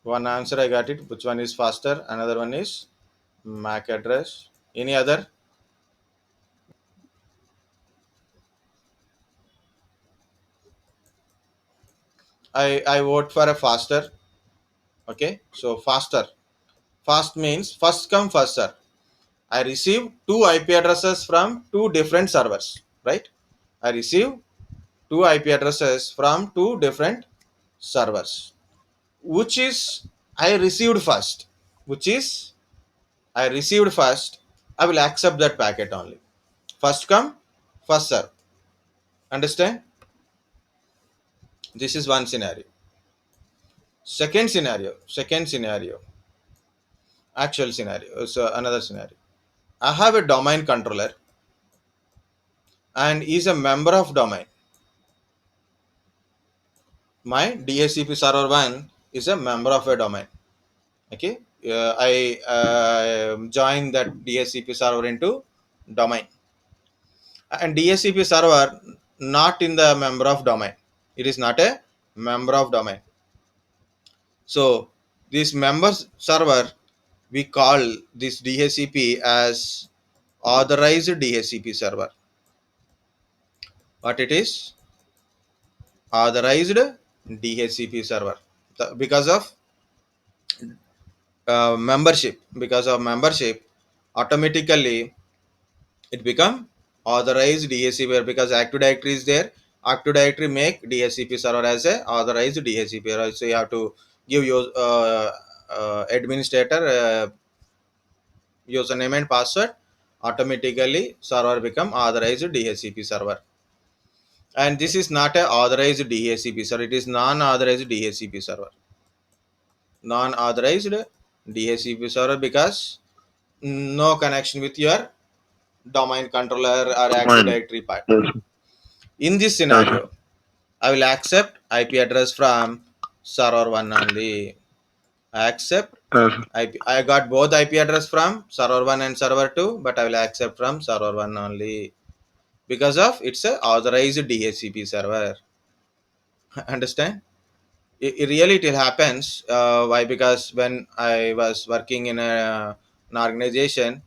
One answer I got it. Which one is faster? Another one is MAC address. Any other? I vote for a faster. Okay, so faster. Fast means first come first serve. I receive two IP addresses from two different servers, right? I receive two IP addresses from two different servers. Which is I received first? Which is I received first? I will accept that packet only. First come, first serve. Understand? This is one scenario. Second scenario, actual scenario. So another scenario. I have a domain controller and is a member of domain. My DHCP server 1 is a member of a domain. Okay, I join that DHCP server into domain, and DHCP server not in the member of domain. It is not a member of domain. So this members server, we call this DHCP as authorized DHCP server. What it is? Authorized DHCP server. Because of membership, automatically it become authorized DHCP, because Active Directory is there. Active Directory make DHCP server as a authorized DHCP. So you have to give your administrator username and password, automatically server become authorized DHCP server. And this is not a authorized DHCP server, it is non-authorized DHCP server. Non-authorized DHCP server because no connection with your domain controller or Active Fine. Directory part. Yes. In this Yes, sir. scenario, I will accept IP address from server 1 only. I accept Yes. IP. I got both IP address from server 1 and server 2, but I will accept from server 1 only because of it's a authorized DHCP server. Understand? It really it happens. Why? Because when I was working in an organization,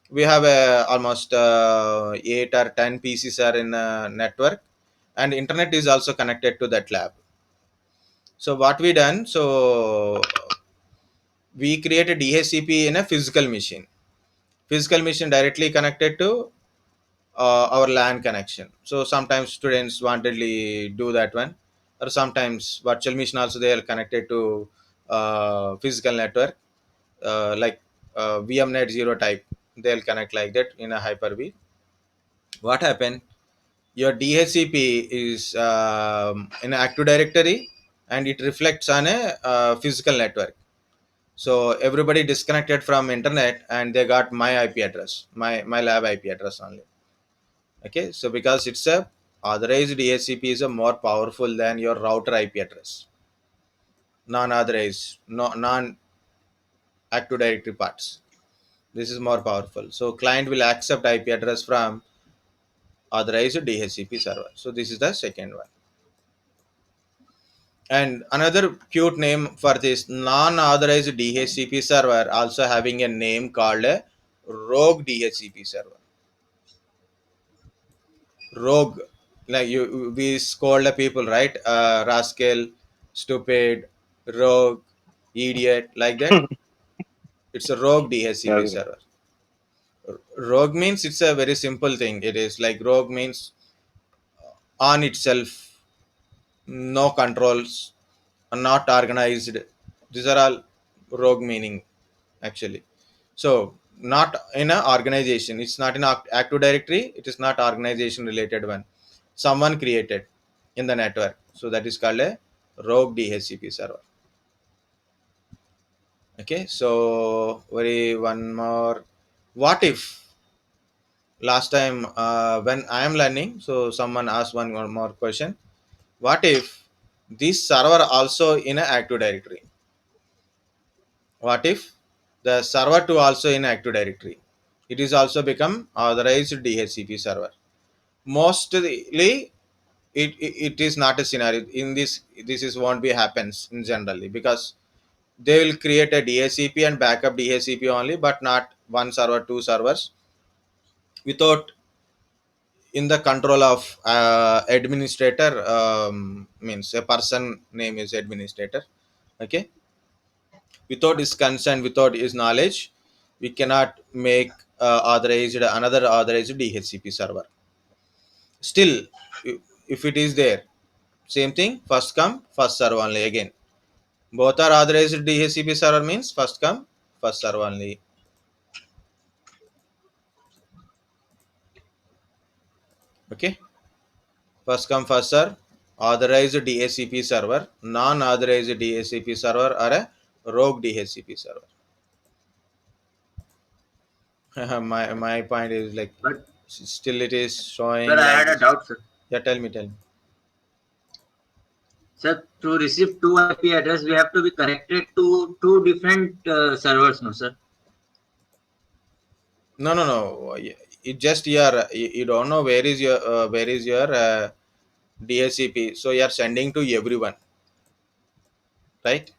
we have almost 8 or 10 PCs are in a network, and internet is also connected to that lab. So what we done? So we create a DHCP in a physical machine. Physical machine directly connected to our LAN connection. So sometimes students wantedly do that one, or sometimes virtual machine also they are connected to physical network, like VMnet 0 type. They'll connect like that in a Hyper-V. What happened? Your DHCP is in Active Directory, and it reflects on a physical network. So everybody disconnected from internet, and they got my IP address, my lab IP address only. Okay, so because it's a authorized DHCP is a more powerful than your router IP address. Non-authorized, no, non-Active Directory parts. This is more powerful. So client will accept IP address from authorized DHCP server. So this is the second one. And another cute name for this non-authorized DHCP server also having a name called a rogue DHCP server. Rogue, like we scold the people, right? Rascal, stupid, rogue, idiot, like that. It's a rogue DHCP Yes, sir. server. Rogue means it's a very simple thing. It is like rogue means on itself, no controls, not organized. These are all rogue meaning actually. So not in a organization. It's not in Active Directory. It is not organization related one. Someone created in the network. So that is called a rogue DHCP server. Okay. So very one more. What if last time when I am learning? So someone asked one more question. What if this server also in a Active Directory? What if the server 2 also in Active Directory? It is also become authorized DHCP server. Mostly, it is not a scenario. In this is won't be happens in generally because they will create a DHCP and backup DHCP only, but not one server, two servers without in the control of administrator. Means a person name is administrator. Okay, without his consent, without his knowledge, we cannot make authorized another authorized DHCP server. Still, if it is there, same thing, first come first serve only again. Both are authorized DHCP server means first come first serve only. Okay, first come first serve. Authorized DHCP server, non-authorized DHCP server, or a rogue DHCP server. My point is like But still it is sir, showing I like had a this. doubt, sir. Yeah, tell me. Sir, to receive two IP address, we have to be connected to two different servers, no, sir? No. It just you don't know where is your DHCP. So you are sending to everyone, right?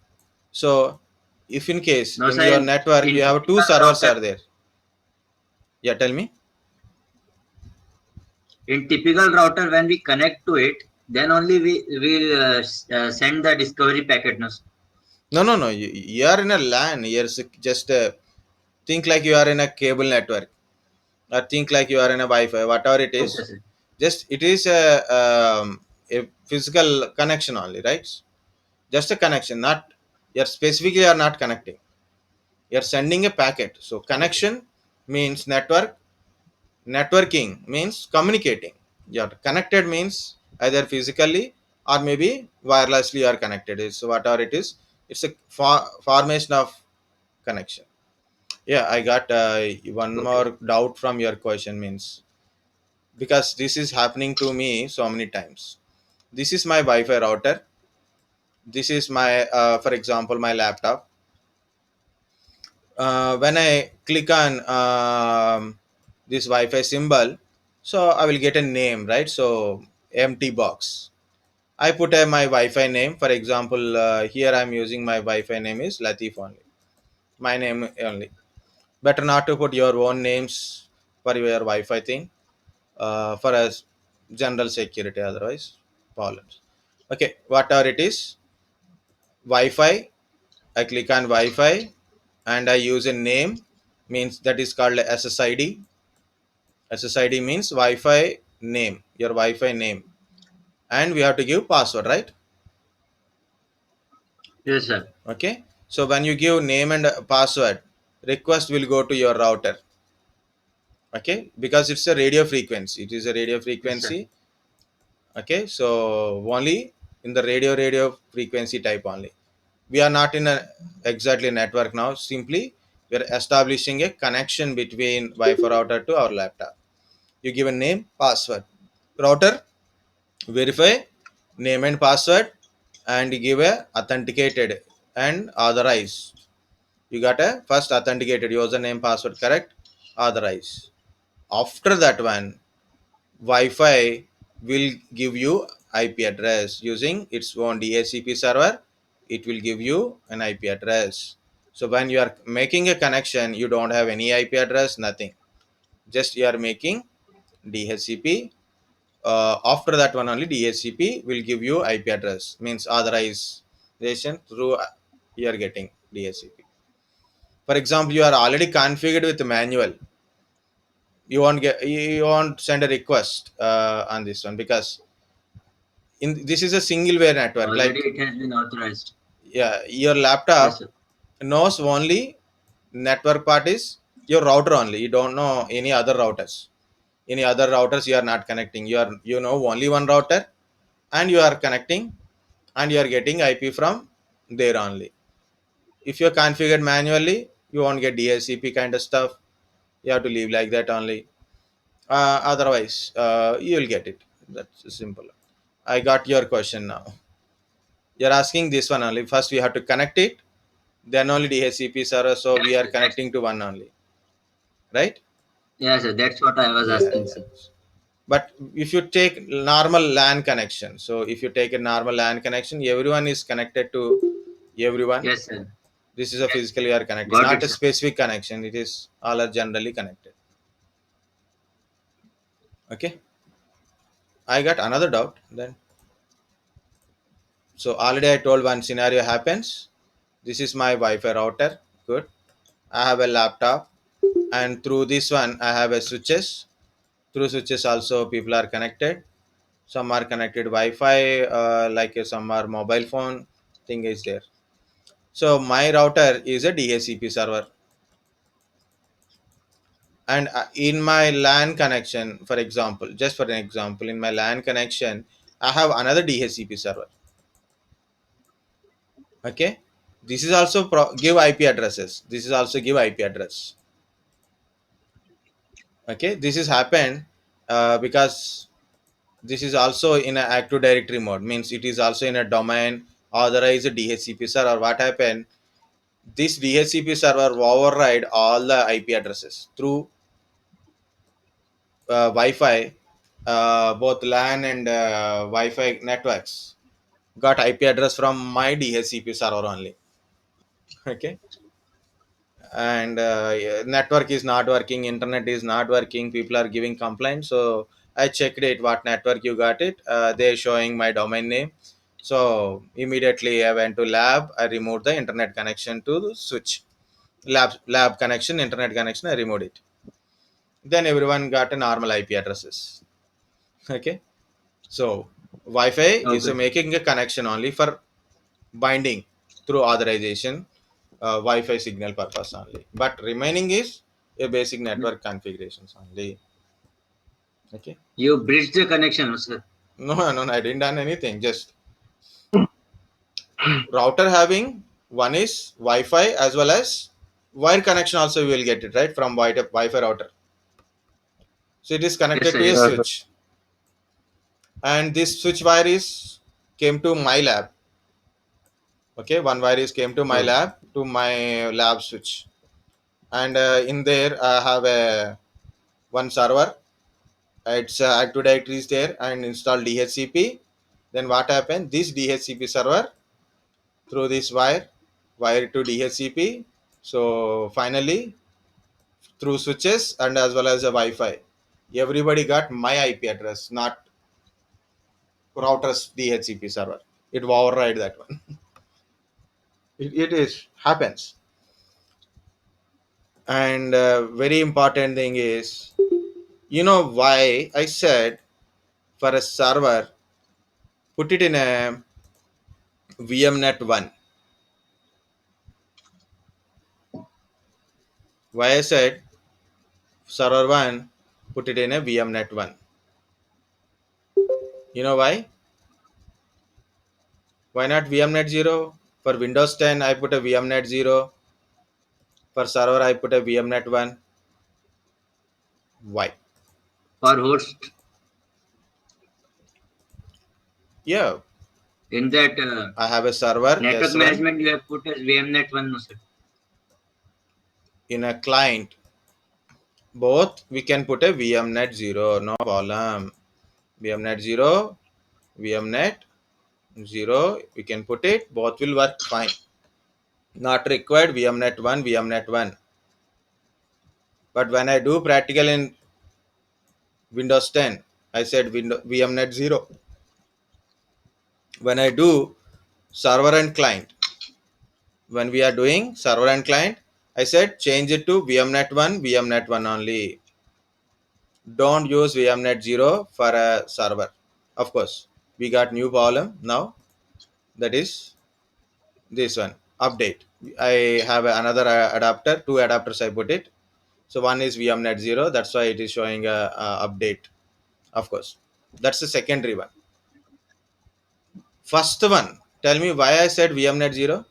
So if in case No, in sir. your network In you have two typical servers router, are there. Yeah, tell me. when we connect to it, then only we will send the discovery packet, no, sir? No. You are in a LAN. You're just think like you are in a cable network, or think like you are in a Wi-Fi, whatever it Okay, is. sir. Just it is a physical connection only, right? Just a connection, not you're specifically are not connecting. You're sending a packet. So connection means network, networking means communicating. You're connected means either physically or maybe wirelessly you are connected. So whatever it is, it's a formation of connection. Yeah, I got one Okay. more doubt from your question means, because this is happening to me so many times. This is my Wi-Fi router. This is my, for example, my laptop. When I click on this Wi-Fi symbol, so I will get a name, right? So empty box. I put my Wi-Fi name. For example, here I'm using my Wi-Fi name is Latif only. My name only. Better not to put your own names for your Wi-Fi thing. For us general security, otherwise problems. Okay, whatever it is, Wi-Fi. I click on Wi-Fi and I use a name, means that is called SSID. SSID means Wi-Fi name, your Wi-Fi name, and we have to give password, right? Yes, sir. Okay. So when you give name and password, request will go to your router. Okay, because it's a radio frequency. It is a radio Yes, sir. frequency. Okay, so only in the radio frequency type only. We are not in a exactly network now. Simply we are establishing a connection between Wi-Fi router to our laptop. You give a name, password, router verify name and password, and you give a authenticated and authorized. You got a first authenticated username, password, correct, authorize. After that one, Wi-Fi will give you IP address using its own DHCP server. It will give you an IP address. So when you are making a connection, you don't have any IP address, nothing. Just you are making DHCP. After that one only DHCP will give you IP address, means authorization through you are getting DHCP. For example, you are already configured with manual. You won't send a request on this one, because in this is a single way network, Already like, it has been authorized. yeah, your Yes, laptop sir. knows only network part is your router only. You don't know any other routers. Any other routers you are not connecting. You know only one router, and you are connecting, and you are getting IP from there only. If you're configured manually, you won't get DHCP kind of stuff. You have to leave like that only. Otherwise, you will get it. That's simple. I got your question now. You're asking this one only. First, we have to connect it, then only DHCP server. So Yes, we are sir. That's, connecting to one only, right? yes, sir. That's what I was Yeah, asking, yeah. sir. But if you take normal LAN connection, so if you take a normal LAN connection, everyone is connected to everyone. Yes, sir. This is a physically are connected, Got not it, a sir. specific connection. It is all are generally connected. Okay. I got another doubt then. So already I told one scenario happens. This is my Wi-Fi router. Good. I have a laptop, and through this one I have a switches. Through switches also people are connected. Some are connected Wi-Fi, like some are mobile phone thing is there. So my router is a DHCP server, and in my LAN connection, for example, just for an example, in my LAN connection, I have another DHCP server. Okay, this is also give IP addresses. This is also give IP address. Okay, this is happened because this is also in an active directory mode. Means it is also in a domain authorized DHCP server. What happened? This DHCP server override all the IP addresses through Wi-Fi, both LAN and Wi-Fi networks got IP address from my DHCP server only. Okay, and yeah, network is not working, internet is not working. People are giving complaints. So I checked it. What network you got it? They're showing my domain name. So immediately I went to lab. I removed the internet connection to the switch. Lab connection, internet connection. I removed it. Then everyone got a normal IP addresses. Okay. So Wi-Fi is Okay, sir. making a connection only for binding through authorization. Wi-Fi signal purpose only. But remaining is a basic network configurations only. Okay. You bridge the connection, sir. No, no, no, I didn't done anything. Just router having one is Wi-Fi as well as wire connection also you will get it right from Wi-Fi router. So it is Yes, connected sir. to a Yes, Yes, sir. sir. switch, and this switch wire is came to my lab. Okay, one wire is came to my Oh, lab to my lab switch, and in there I have a one server. It's Active Directory is there and install DHCP. Then what happened? This DHCP server through this wire to DHCP. So finally through switches and as well as a Wi-Fi, everybody got my IP address, not router's DHCP server. It will override that one. It is happens. And very important thing is, you know why I said for a server put it in a VMnet 1. Why I said server 1 put it in a VMnet 1. You know why? Why not VMnet 0? For Windows 10 I put a VMnet 0. For server I put a VMnet 1. Why? for host Yeah, in that I have a server network S1 management you have put as VMnet one, no, sir. in a client. Both we can put a VMnet 0, no problem. VMnet 0, VMnet 0, we can put it, both will work fine. Not required VMnet 1, VMnet 1. But when I do practical in Windows 10, I said VMnet 0. When I do server and client, when we are doing server and client, I said change it to VMnet 1, VMnet 1 only. Don't use VMnet 0 for a server. Of course, we got new problem now. That is this one update. I have another adapter, two adapters I put it. So one is VMnet 0. That's why it is showing a update. Of course, that's the secondary one. First one, tell me why I said VMnet 0.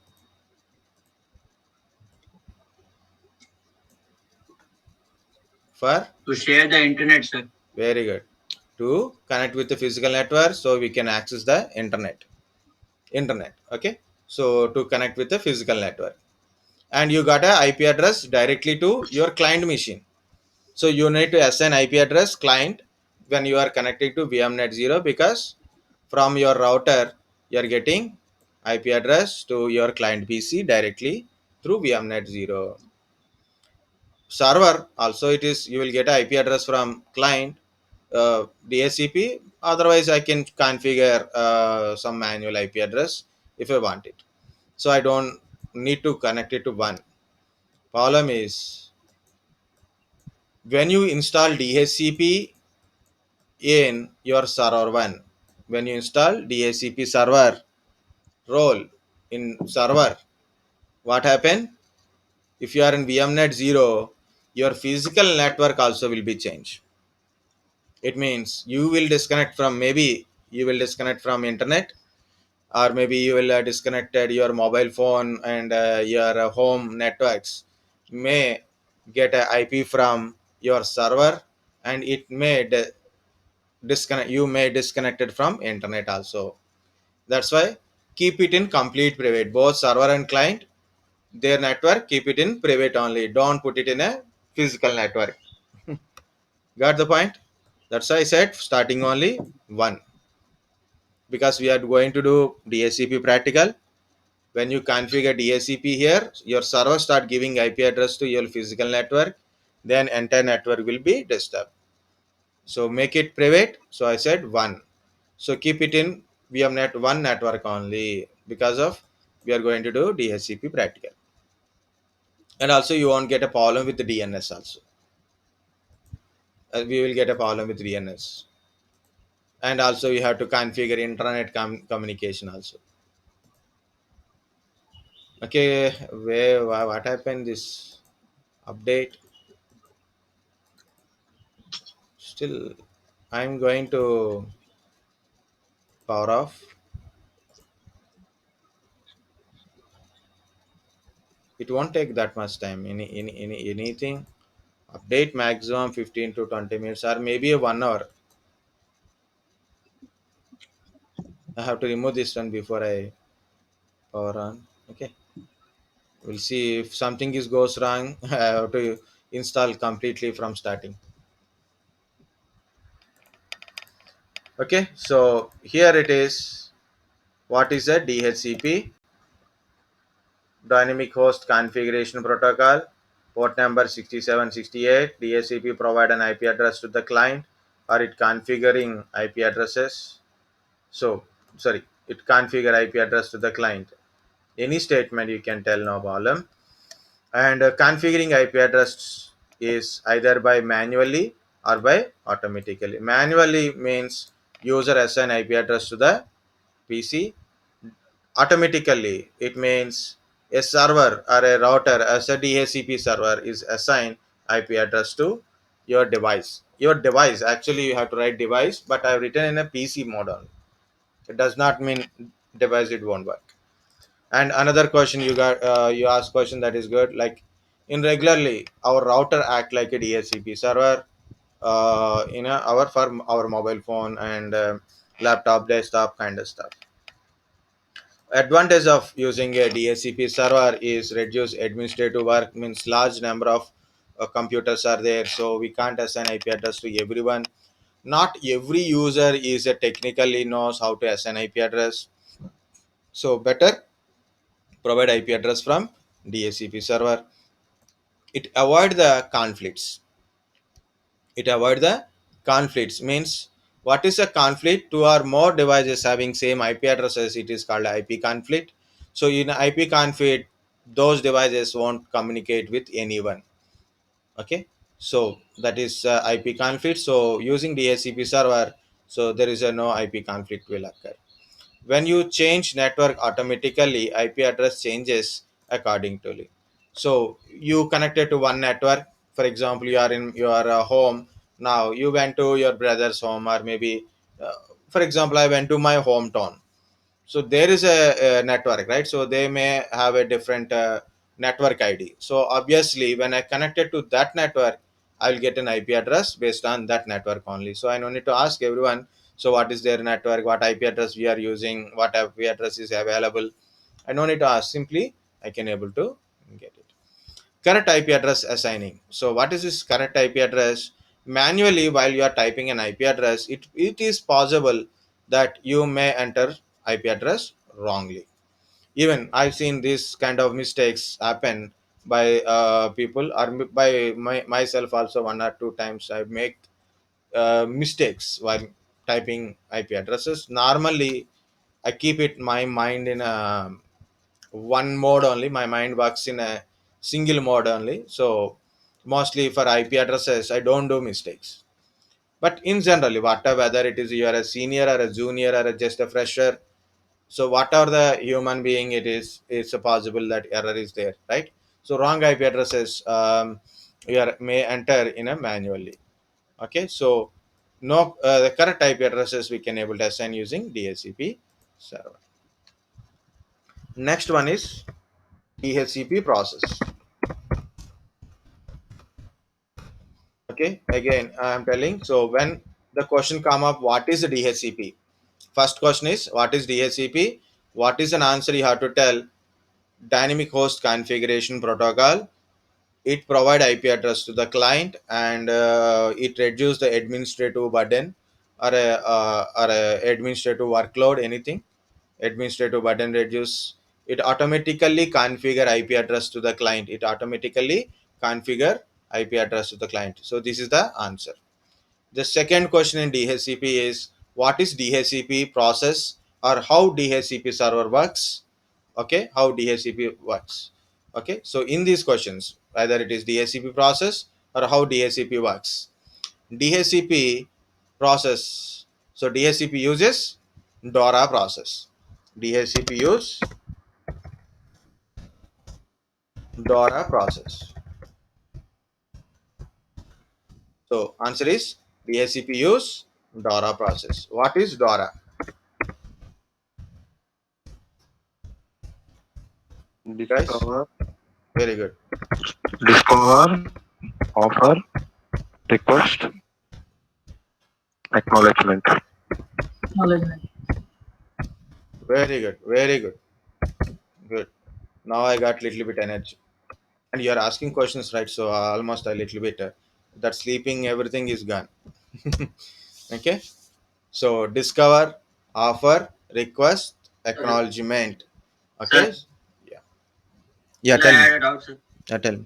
For To share the internet, sir. very good, to connect with the physical network so we can access the internet. Okay, so to connect with the physical network, and you got a IP address directly to your client machine. So you need to assign IP address client when you are connecting to VMnet 0, because from your router you are getting IP address to your client PC directly through VMnet 0. Server also it is, you will get a IP address from client DHCP. Otherwise I can configure some manual IP address if I want it. So I don't need to connect it to one. Problem is when you install DHCP in your server 1, when you install DHCP server role in server, what happen? If you are in VMnet 0, your physical network also will be changed. It means you will disconnect from, maybe you will disconnect from internet, or maybe you will disconnected your mobile phone and your home networks may get a IP from your server, and it may disconnect, you may disconnected from internet also. That's why keep it in complete private, both server and client, their network keep it in private only, don't put it in a physical network. Got the point? That's why I said starting only one, because we are going to do DHCP practical. When you configure DHCP here, your server start giving IP address to your physical network, then entire network will be disturbed. So make it private. So I said one. So keep it in VMnet 1 network only, because of we are going to do DHCP practical. And also you won't get a problem with the DNS also. We will get a problem with DNS. And also you have to configure internet communication also. Okay, what happened? This update still. I'm going to power off. It won't take that much time. Anything update maximum 15 to 20 minutes or maybe a 1 hour. I have to remove this one before I power on. Okay, we'll see if something is goes wrong. I have to install completely from starting. Okay, so here it is. What is a DHCP? Dynamic Host Configuration Protocol. Port number 6768. DHCP provide an IP address to the client or it configuring IP addresses. So, sorry, it configure IP address to the client. Any statement you can tell, no problem. And configuring IP address is either by manually or by automatically. Manually means user assign IP address to the PC. Automatically it means a server or a router as a DHCP server is assigned IP address to your device. Actually you have to write device, but I've written in a PC mode only. It does not mean device it won't work. And another question you got, you asked question that is good. Like in regularly, our router act like a DHCP server. Our for our mobile phone and laptop, desktop kind of stuff. Advantage of using a DHCP server is reduce administrative work. Means large number of computers are there, so we can't assign IP address to everyone. Not every user is a technically knows how to assign IP address. So better provide IP address from DHCP server. It avoid the conflicts. It avoid the conflicts means what is a conflict? Two or more devices having same IP addresses. It is called IP conflict. So in IP conflict, those devices won't communicate with anyone. Okay, so that is IP conflict. So using DHCP server, so there is a no IP conflict will occur. When you change network automatically, IP address changes accordingly. So you connected to one network. For example, you are in your home. Now you went to your brother's home, or maybe uh, for example I went to my hometown. So there is a network, right? So they may have a different network ID. So obviously when I connected to that network, I'll get an IP address based on that network only. So I don't need to ask everyone, so what is their network, what IP address we are using, what IP address is available. I don't need to ask, simply I can able to get it. Correct IP address assigning. So what is this correct IP address? Manually, while you are typing an IP address, it is possible that you may enter IP address wrongly. Even I've seen this kind of mistakes happen by people or by myself also. One or two times I make mistakes while typing IP addresses. Normally, I keep it my mind in a one mode only. My mind works in a single mode only. So mostly for IP addresses, I don't do mistakes. But in generally, whatever, whether it is you are a senior or a junior or just a fresher, so whatever the human being it is, it's a possible that error is there, right? So wrong IP addresses you are, may enter in a manually. Okay, so no the correct IP addresses we can able to assign using DHCP server. Next one is DHCP process. Okay, again I'm telling. So when the question come up, what is the DHCP? First question is what is DHCP? What is an answer you have to tell? Dynamic host configuration protocol. It provide IP address to the client and it reduce the administrative burden or a administrative workload. Anything administrative burden reduce. It automatically configure IP address to the client. It automatically configure IP address to the client. So this is the answer. The second question in DHCP is what is DHCP process or how DHCP server works? Okay, how DHCP works. Okay, so in these questions, either it is DHCP process or how DHCP works. DHCP process. So DHCP uses DORA process. DHCP use DORA process. So answer is DHCP use DORA process. What is DORA? Guys, Discover, very good. discover, offer, request, acknowledgement. Very good. Very good. Good. Now I got little bit energy. And you are asking questions, right? So almost a little bit. That sleeping, everything is gone. Okay. So discover, offer, request, Sir, acknowledgement. Okay. sir, Yeah. Yeah. sir, I Tell me. had a doubt, sir. Yeah. Tell me.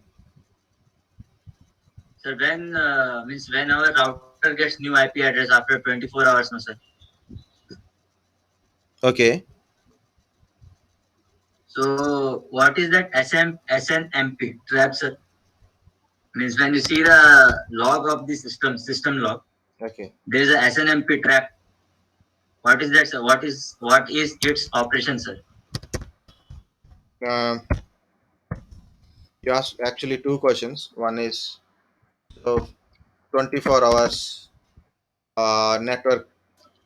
Sir, when means when our router gets new IP address after 24 hours, no, sir. Okay. So what is that SNMP trap, sir? Means when you see the log of the system log, Okay. there is a SNMP trap. What is that, sir? What is its operation, sir? Um, you asked actually two questions. One is so 24 hours network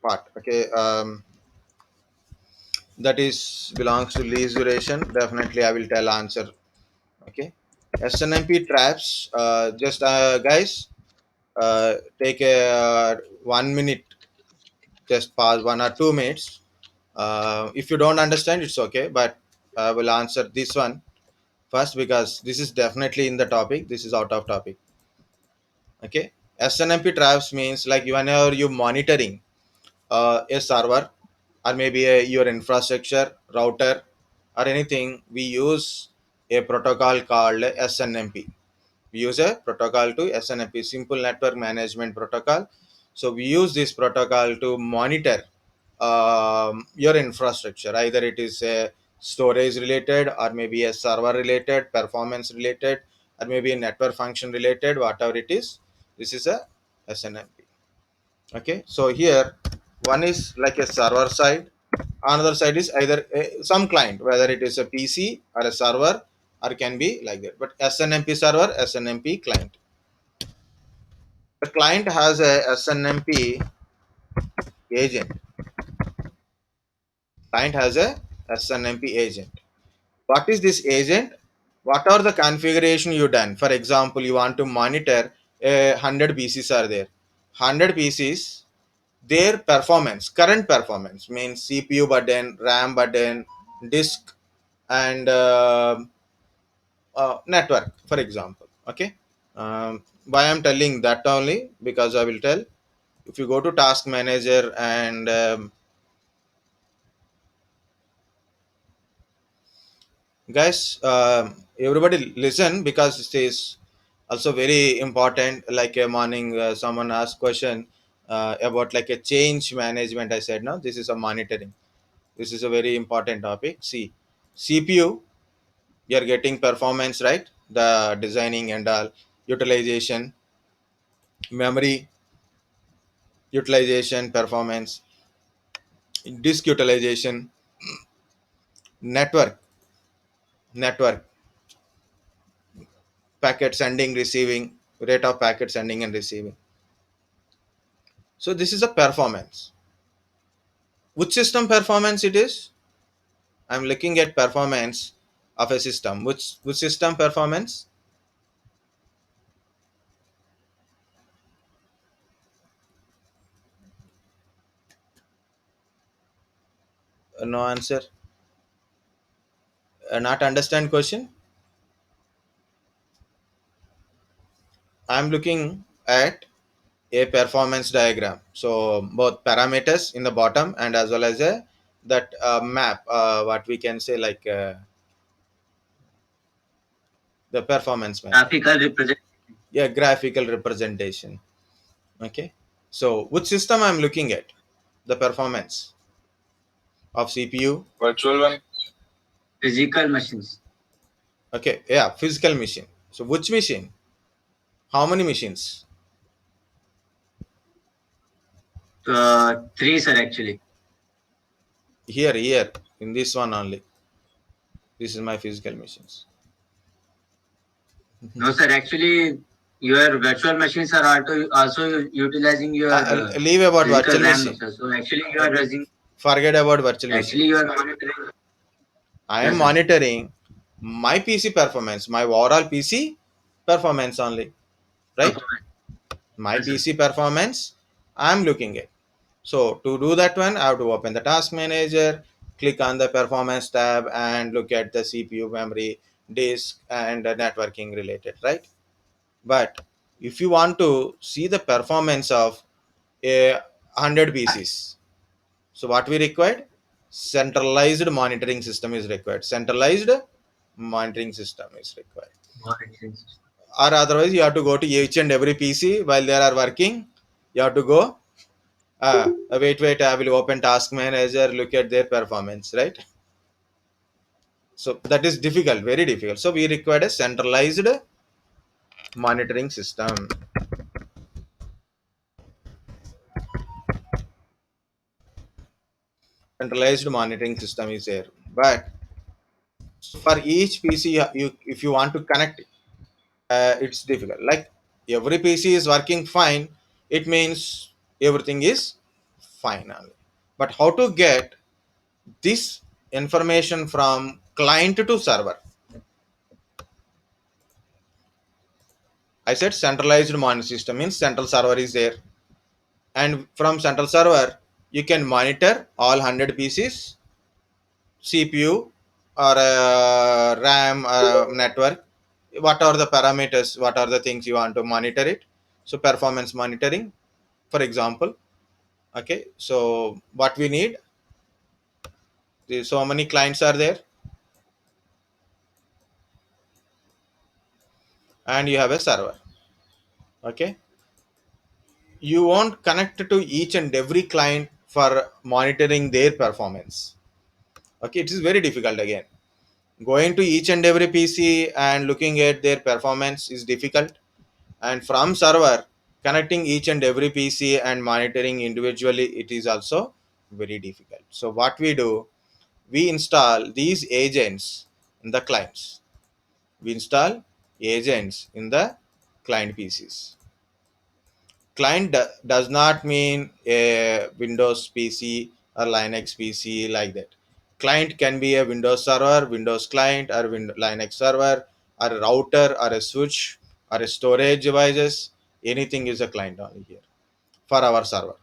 part. Okay. That is belongs to lease duration. Definitely, I will tell answer. Okay. SNMP traps. Just guys, take a 1 minute. Just pause 1 or 2 minutes. If you don't understand, it's okay. But I will answer this one first because this is definitely in the topic. This is out of topic. Okay. SNMP traps means like whenever you monitoring a server or maybe your infrastructure router or anything, we use a protocol called SNMP. We use a protocol to SNMP, simple network management protocol. So we use this protocol to monitor your infrastructure, either it is a storage related or maybe a server related, performance related, or maybe a network function related, whatever it is. This is a SNMP. Okay, so here one is like a server side, another side is either some client, whether it is a PC or a server or can be like that. But SNMP server, SNMP client. The client has a SNMP agent. Client has a SNMP agent. What is this agent? What are the configuration you done? For example, you want to monitor 100 PCs are there. 100 PCs, their performance, current performance means CPU button, RAM button, disk, and network, for example. Okay. Why I'm telling that only because I will tell if you go to task manager and guys, everybody listen because this is also very important. Like a morning someone asked question about like a change management. I said no, this is a monitoring. This is a very important topic. See, CPU, you're getting performance, right? The designing and all, utilization, memory utilization, performance, disk utilization, network packet sending, receiving, rate of packet sending and receiving. So this is a performance. Which system performance it is? I'm looking at performance of a system. Which system performance? No answer. Not understand question. I'm looking at a performance diagram. So both parameters in the bottom and as well as a that map. What we can say like the performance map. Graphical represent. Yeah, graphical representation. Okay. So which system I'm looking at? The performance of CPU. Virtual one. Physical machines. Okay. Yeah, physical machine. So which machine? How many machines? Three, sir, actually. Here, in this one only. This is my physical machines. No, sir. Actually, your virtual machines are also utilizing your Leave about physical virtual RAM, machine. sir. So actually, you are using. Forget about virtual machine. Actually, you are monitoring. I am Yes, sir. monitoring my PC performance, my overall PC performance only, right? Performance. My Yes, sir. PC performance, I'm looking at. So to do that one, I have to open the task manager, click on the performance tab, and look at the CPU, memory, disk, and networking related, right? But if you want to see the performance of a 100 PCs, so what we required? Centralized monitoring system is required. Centralized monitoring system is required. Monitoring system. Or otherwise, you have to go to each and every PC while they are working. You have to go. Wait. I will open Task Manager. Look at their performance, right? So that is difficult, very difficult. So we required a centralized monitoring system. Centralized monitoring system is there, but for each PC, if you want to connect it's difficult. Like every PC is working fine, it means everything is fine only. But how to get this information from client to server? I said centralized monitoring system means central server is there, and from central server you can monitor all 100 PCs, CPU or RAM network. What are the parameters? What are the things you want to monitor it? So performance monitoring, for example. Okay, so what we need, so many clients are there, and you have a server. Okay, you won't connect to each and every client for monitoring their performance. Okay, it is very difficult. Again, going to each and every PC and looking at their performance is difficult, and from server connecting each and every PC and monitoring individually, it is also very difficult. So what we do, we install these agents in the clients. We install agents in the client PCs. Client does not mean a Windows PC or Linux PC like that. Client can be a Windows server, Windows client, or Linux server, or a router, or a switch, or a storage devices. Anything is a client only here for our server.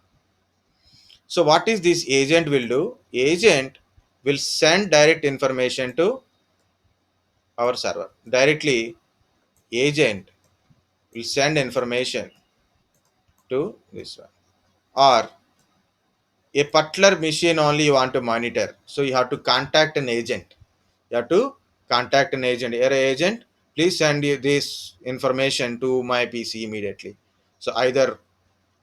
So what is this agent will do? Agent will send direct information to our server. Directly, agent will send information to this one. Or a particular machine only you want to monitor, so you have to contact an agent. You have to contact an agent. Here, agent, please send you this information to my PC immediately. So either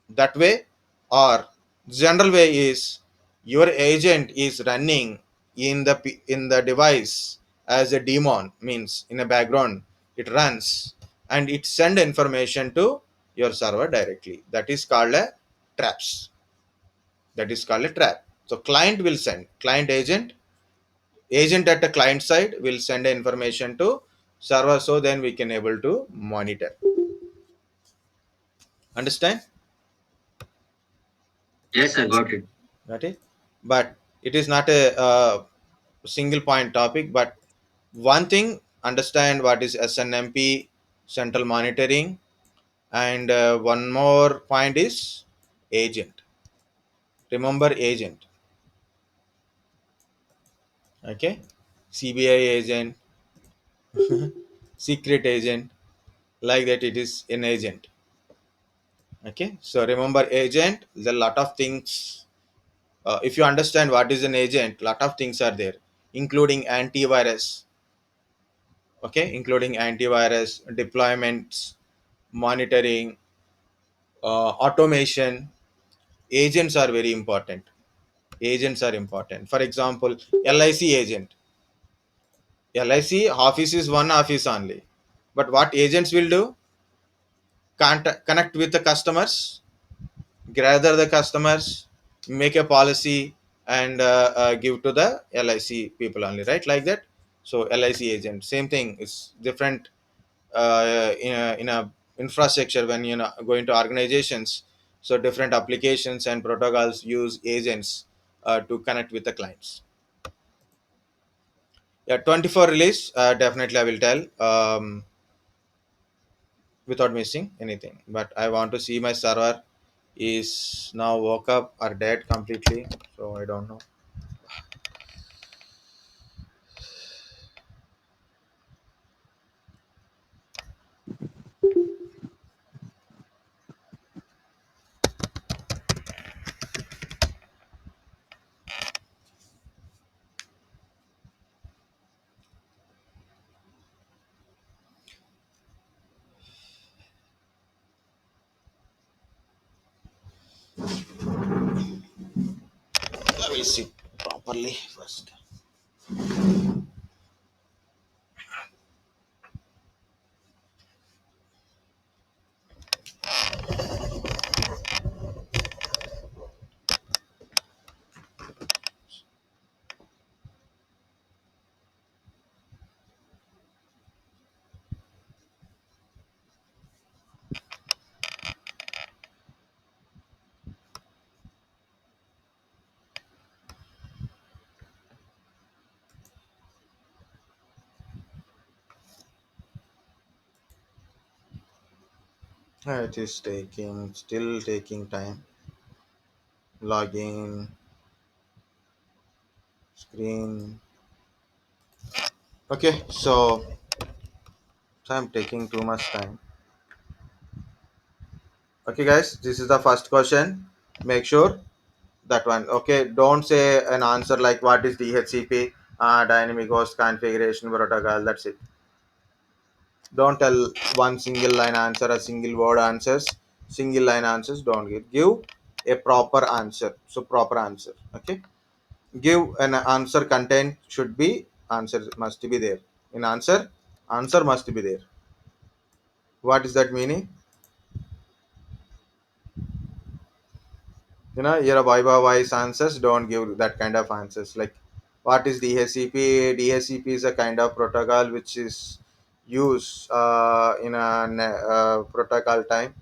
that way, or general way is your agent is running in the device as a daemon, means in a background it runs and it send information to your server directly. That is called a traps. That is called a trap. So client will send, client agent at the client side will send information to server, so then we can able to monitor. Understand? Yes, sir. Got it. Got it? But it is not a single point topic, but one thing, understand what is SNMP, central monitoring, and one more point is agent. Remember agent. Okay, CBI agent, secret agent, like that, it is an agent. Okay, so remember agent, there's a lot of things. If you understand what is an agent, lot of things are there, including antivirus. Okay, including antivirus, deployments, monitoring, automation. Agents are very important. Agents are important. For example, LIC agent. LIC office is one office only, but what agents will do? Connect with the customers, gather the customers, make a policy, and give to the LIC people only, right? Like that. So LIC agent, same thing. It's different in a infrastructure, when you know going to organizations, so different applications and protocols use agents to connect with the clients. Yeah, 24 release, definitely I will tell, without missing anything. But I want to see my server is now woke up or dead completely, so I don't know. I will sit properly first. It is still taking time. Login, screen. Okay, so I'm taking too much time. Okay, guys, this is the first question. Make sure that one. Okay, don't say an answer like what is DHCP, dynamic host configuration protocol. That's it. Don't tell one single line answer, a single word answers, single line answers. Don't give a proper answer. So proper answer. Okay, give an answer. Content should be answer must be there in answer. Answer must be there. What is that meaning? You know, your Viva voice answers, don't give that kind of answers. Like, what is DHCP? DHCP is a kind of protocol which is used in a protocol time.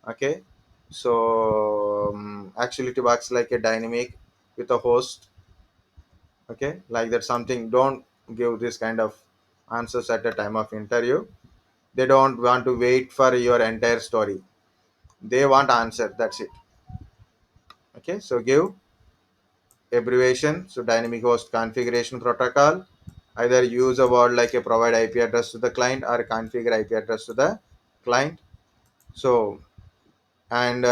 Okay, so actually it works like a dynamic with a host. Okay, like that something. Don't give this kind of answers at the time of interview. They don't want to wait for your entire story. They want answer. That's it. Okay, so give abbreviation. So dynamic host configuration protocol, either use a word like a provide IP address to the client or configure IP address to the client. So, and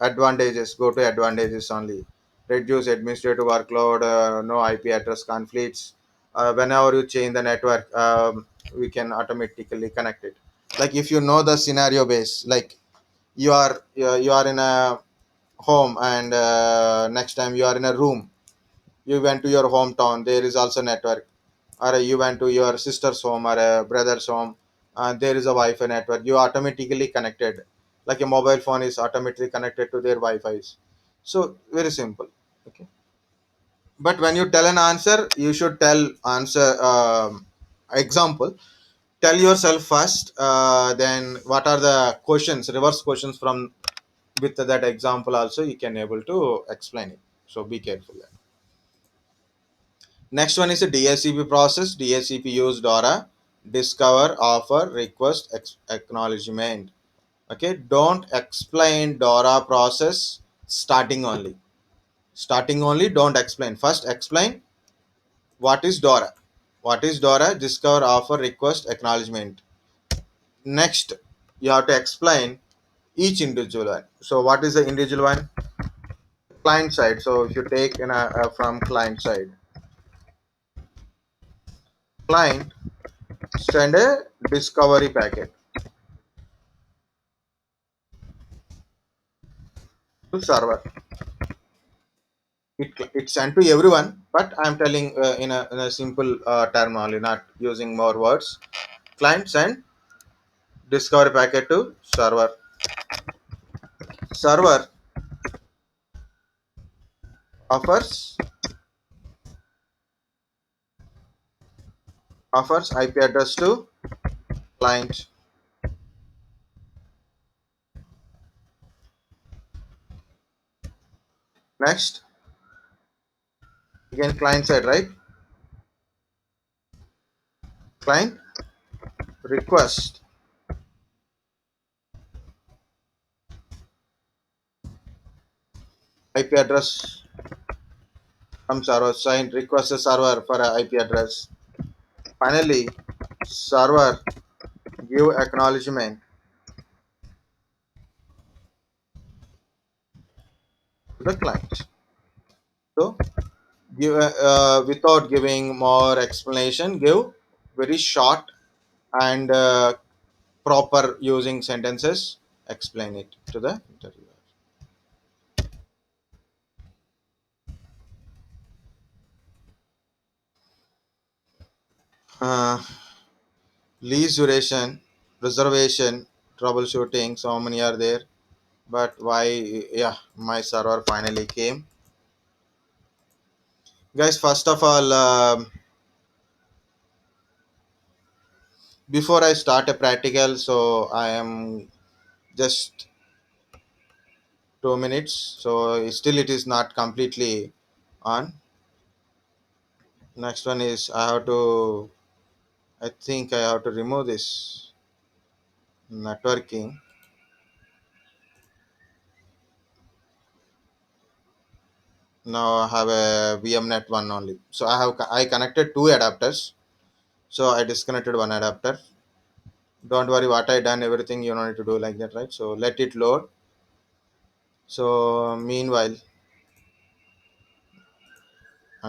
advantages, go to advantages only. Reduce administrative workload, no IP address conflicts. Whenever you change the network, we can automatically connect it. Like if you know the scenario base, like you are in a home, and next time you are in a room, you went to your hometown, there is also network, or you went to your sister's home or a brother's home, and there is a wi-fi network, you automatically connected, like a mobile phone is automatically connected to their wi-fi's. So very simple. Okay, but when you tell an answer, you should tell answer, example. Tell yourself first, then what are the questions, reverse questions from with that example also you can able to explain it. So be careful. Next one is a DHCP process. DHCP use DORA, discover, offer, request, acknowledgement. Okay, don't explain DORA process starting only. Starting only, don't explain. First, explain what is DORA. What is DORA? Discover, offer, request, acknowledgement. Next, you have to explain each individual one. So, what is the individual one? Client side. So, if you take from client side, client send a discovery packet to server. It's sent to everyone, but I'm telling in a simple terminology, not using more words. Client send discovery packet to server. Server offers ip address to client. Next, again client side, right? Client request IP address from server, sign request the server for a IP address. Finally, server give acknowledgement to the client. So give without giving more explanation, give very short and proper using sentences. Explain it to the interviewer. Uh, Lease duration, reservation, troubleshooting. So many are there, but why? Yeah, my server finally came, guys. First of all, before I start a practical, so I am just 2 minutes. So still, it is not completely on. Next one is I have to. I think I have to remove this networking. Now I have a VMnet one only. So I connected two adapters. So I disconnected one adapter. Don't worry, what I done everything you don't need to do like that, right? So let it load. So meanwhile,